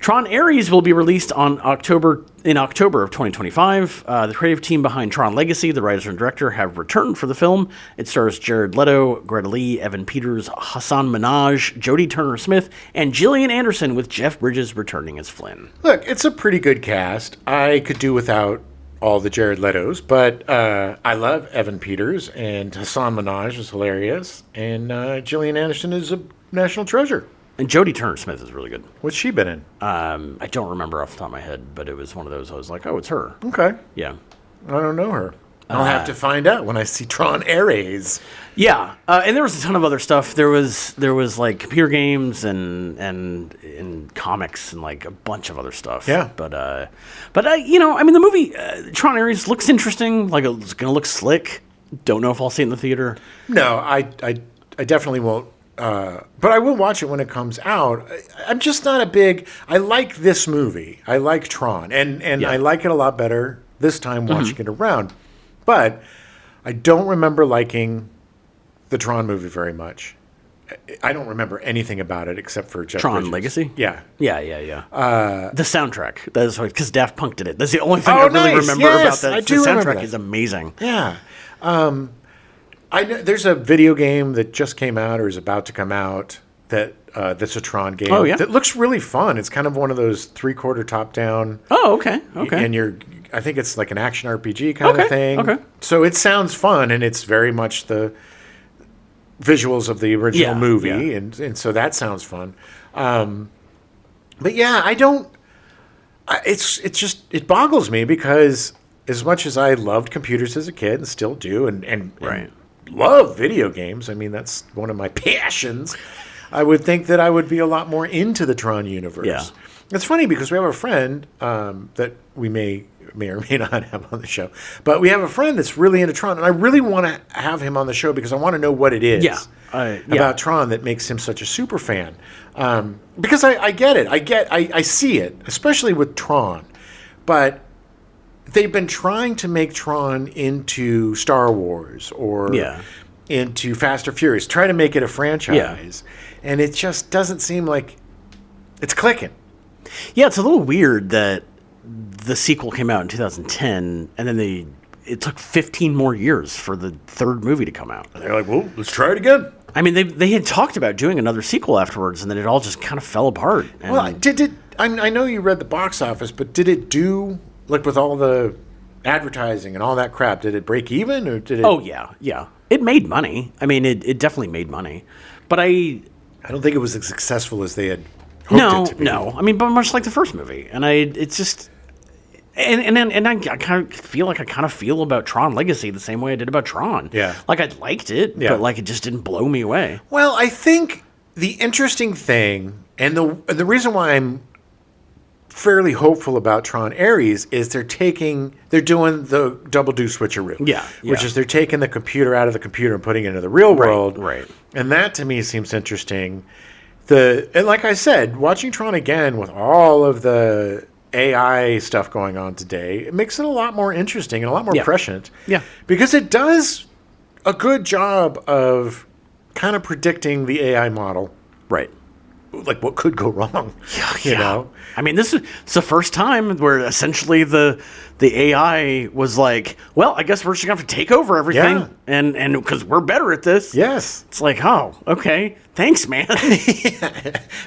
Tron Ares will be released in October of 2025. The creative team behind Tron Legacy, the writer and director, have returned for the film. It stars Jared Leto, Greta Lee, Evan Peters, Hassan Minaj, Jodie Turner-Smith, and Gillian Anderson, with Jeff Bridges returning as Flynn. Look, it's a pretty good cast. I could do without all the Jared Letos, but I love Evan Peters, and Hassan Minaj is hilarious, and Gillian Anderson is a national treasure. And Jodie Turner-Smith is really good. What's she been in? I don't remember off the top of my head, but it was one of those I was like, oh, it's her. Okay. Yeah. I don't know her. I'll have to find out when I see Tron Ares. Yeah, and there was a ton of other stuff. There was like computer games and comics and like a bunch of other stuff. Yeah. But the movie Tron Ares looks interesting. Like it's gonna look slick. Don't know if I'll see it in the theater. No, I definitely won't. But I will watch it when it comes out. I'm just not a big. I like this movie. I like Tron, and Yeah. I like it a lot better this time watching it around. But I don't remember liking the Tron movie very much. I don't remember anything about it except for Jeff Tron Bridges. Legacy? Yeah. Yeah. The soundtrack. That's because Daft Punk did it. That's the only thing Oh, I really nice. remember Yes, about that. I The do remember soundtrack that. is amazing. Yeah. I know there's a video game that just came out or is about to come out that's a Tron game. Oh, yeah? That looks really fun. It's kind of one of those 3/4 top-down. Oh, okay. Okay. And I think it's like an action RPG kind of thing. Okay. So it sounds fun, and it's very much the visuals of the original movie, yeah. and so that sounds fun. But yeah, I don't. It boggles me because as much as I loved computers as a kid and still do, and Right. love video games. I mean, that's one of my passions. I would think that I would be a lot more into the Tron universe. Yeah. It's funny because we have a friend that we may or may not have on the show, but we have a friend that's really into Tron, and I really want to have him on the show because I want to know what it is about Tron that makes him such a super fan. Because I get it. I see it, especially with Tron. But they've been trying to make Tron into Star Wars or into Fast or Furious, try to make it a franchise. And it just doesn't seem like it's clicking. Yeah, it's a little weird that the sequel came out in 2010, and then it took 15 more years for the third movie to come out. And they're like, well, let's try it again. I mean, they had talked about doing another sequel afterwards, and then it all just kind of fell apart. And Well, did it? I know you read the box office, but did it do, like with all the advertising and all that crap, did it break even or did it? Oh, yeah. It made money. I mean, it definitely made money. But I don't think it was as successful as they had hoped it to be. No. I mean, but much like the first movie. And it's just... And I kind of feel about Tron Legacy the same way I did about Tron. Yeah. Like, I liked it, but like it just didn't blow me away. Well, I think the interesting thing, and the reason why I'm fairly hopeful about Tron Ares is they're doing the double do switcheroo. Yeah. Which is they're taking the computer out of the computer and putting it into the real world. Right. And that to me seems interesting. And like I said, watching Tron again with all of the AI stuff going on today, it makes it a lot more interesting and a lot more prescient. Yeah. Because it does a good job of kind of predicting the AI model. Right. Like what could go wrong. You know? I mean, it's the first time where essentially the AI was like, well, I guess we're just going to have to take over everything. Yeah. And because we're better at this. Yes. It's like, oh, okay. Thanks, man.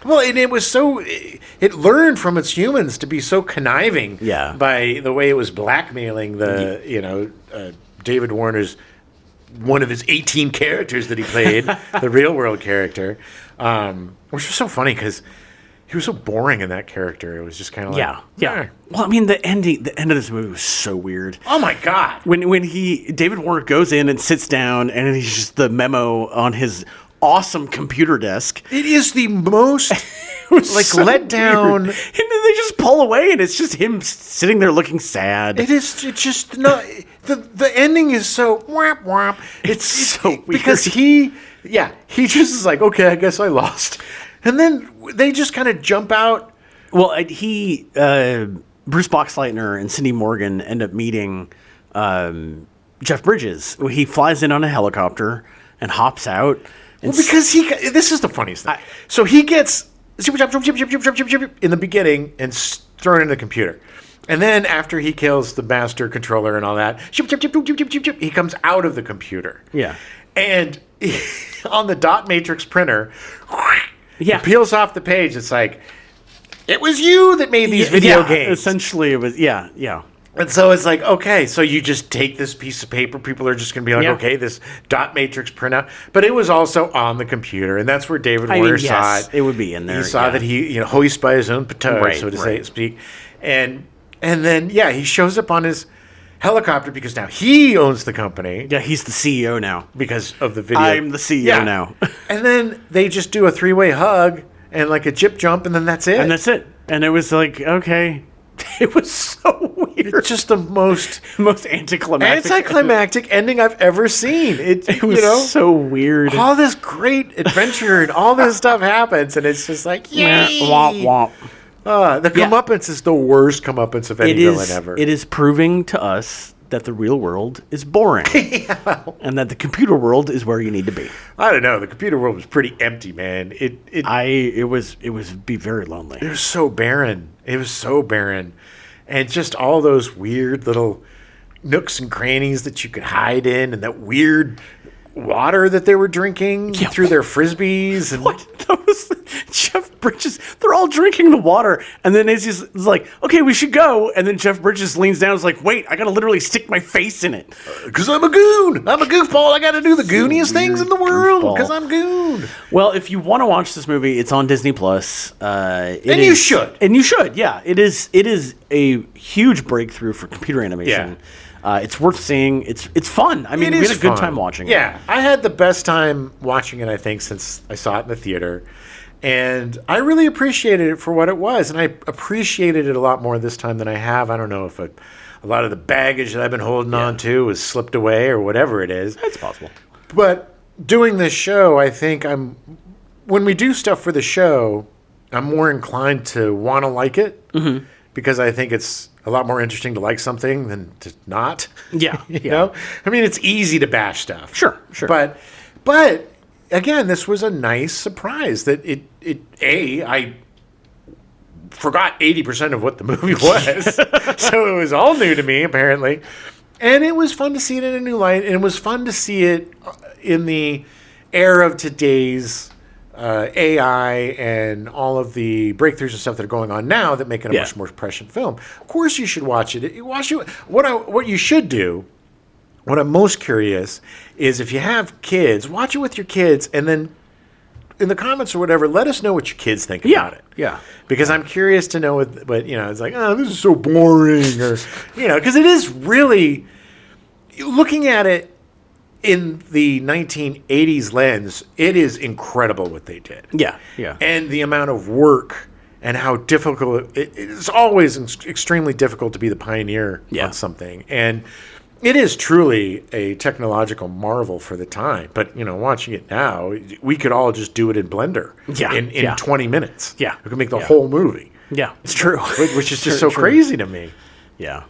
Well, and it learned from its humans to be so conniving by the way it was blackmailing David Warner's one of his 18 characters that he played, the real world character, which was so funny because he was so boring in that character. It was just kind of like, yeah. Well, I mean, the end of this movie was so weird. Oh my God. When David Warner goes in and sits down and he's just the memo on his awesome computer desk. It is the most so let down. Weird. And then they just pull away and it's just him sitting there looking sad. It's just not. The ending is so whap whap. It's so weird. Because he just is like, okay, I guess I lost. And then they just kind of jump out. Well, Bruce Boxleitner and Cindy Morgan end up meeting Jeff Bridges. He flies in on a helicopter and hops out. Well, because this is the funniest thing. So he gets in the beginning and thrown in the computer. And then after he kills the master controller and all that, he comes out of the computer. Yeah. And on the dot matrix printer, he peels off the page. It's like, it was you that made these video games. Essentially, it was, yeah. And so it's like, okay, so you just take this piece of paper. People are just going to be like, okay, this dot matrix printout. But it was also on the computer, and that's where David Warner saw it. It would be in there. He saw that he, hoist by his own petard, so to speak. And then, he shows up on his helicopter because now he owns the company. Yeah, he's the CEO now. Because of the video. I'm the CEO now. And then they just do a three-way hug and like a jip jump, and then that's it. And that's it. And it was like, okay. It was so weird. It's just the most anticlimactic ending I've ever seen. It was so weird. All this great adventure and all this stuff happens, and it's just like, yay! Womp womp. The comeuppance is the worst comeuppance of any villain ever. It is proving to us that the real world is boring, and that the computer world is where you need to be. I don't know. The computer world was pretty empty, man. It was be very lonely. It was so barren. And just all those weird little nooks and crannies that you could hide in, and that weird water that they were drinking Yeah. through their frisbees. And What? Those Jeff Bridges, they're all drinking the water. And then Izzy's like, okay, we should go. And then Jeff Bridges leans down and is like, wait, I got to literally stick my face in it. Because I'm a goon. I'm a goofball. I got to do the gooniest things in the world goofball. because I'm goon. Well, if you want to watch this movie, it's on Disney Plus. You should. And you should, yeah. It is a huge breakthrough for computer animation. It's worth seeing. It's fun. I mean, we had a good time watching it. Yeah, I had the best time watching it, I think, since I saw it in the theater. And I really appreciated it for what it was. And I appreciated it a lot more this time than I have. I don't know if a lot of the baggage that I've been holding on to has slipped away or whatever it is. It's possible. But doing this show, I think when we do stuff for the show, I'm more inclined to want to like it because I think it's a lot more interesting to like something than to not. Yeah. You know? I mean, it's easy to bash stuff. Sure. But again, this was a nice surprise that I forgot 80% of what the movie was. So it was all new to me, apparently. And it was fun to see it in a new light. And it was fun to see it in the era of today's AI and all of the breakthroughs and stuff that are going on now that make it a much more prescient film. Of course, you should watch it. What you should do. What I'm most curious is if you have kids, watch it with your kids, and then in the comments or whatever, let us know what your kids think about it. Yeah. Because I'm curious to know what it's like, oh, this is so boring, or because it is really, looking at it in the 1980s lens, it is incredible what they did. Yeah. And the amount of work and how difficult it's always extremely difficult to be the pioneer on something. And it is truly a technological marvel for the time. But, watching it now, we could all just do it in Blender in 20 minutes. Yeah. We could make the whole movie. Yeah, it's true. Which is just so crazy to me. Yeah.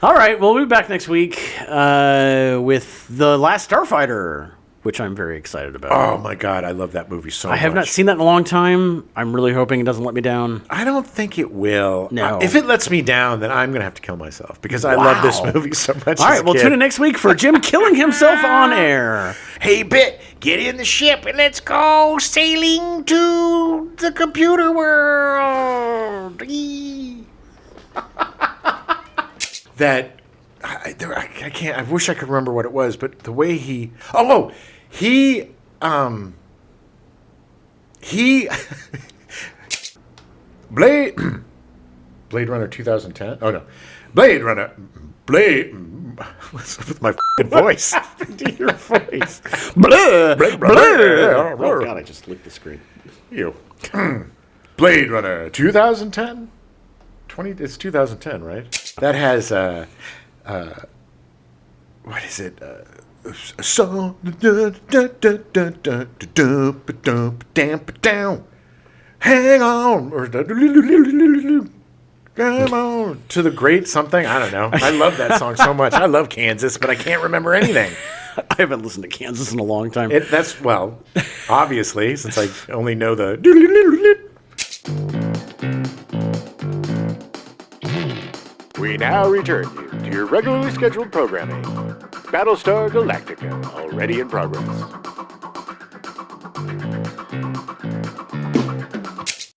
All right, well, we'll be back next week with The Last Starfighter, which I'm very excited about. Oh, my God. I love that movie so much. I have not seen that in a long time. I'm really hoping it doesn't let me down. I don't think it will. No. If it lets me down, then I'm going to have to kill myself because I love this movie so much. All right, well, tune in next week for Jim killing himself on air. Hey, Bit, get in the ship and let's go sailing to the computer world. That I can't. I wish I could remember what it was, but the way he Blade Runner 2010. Oh no, Blade Runner. What's up with my voice? Your voice. Blah, blah, blah. Oh, God, I just licked the screen. You. Blade Runner 2010. It's 2010, right? That has what is it? So hang on, or come on to the great something. I don't know. I love that song so much. I love Kansas, but I can't remember anything. I haven't listened to Kansas in a long time. That's obviously, since I only know the. We now return you to your regularly scheduled programming. Battlestar Galactica, already in progress.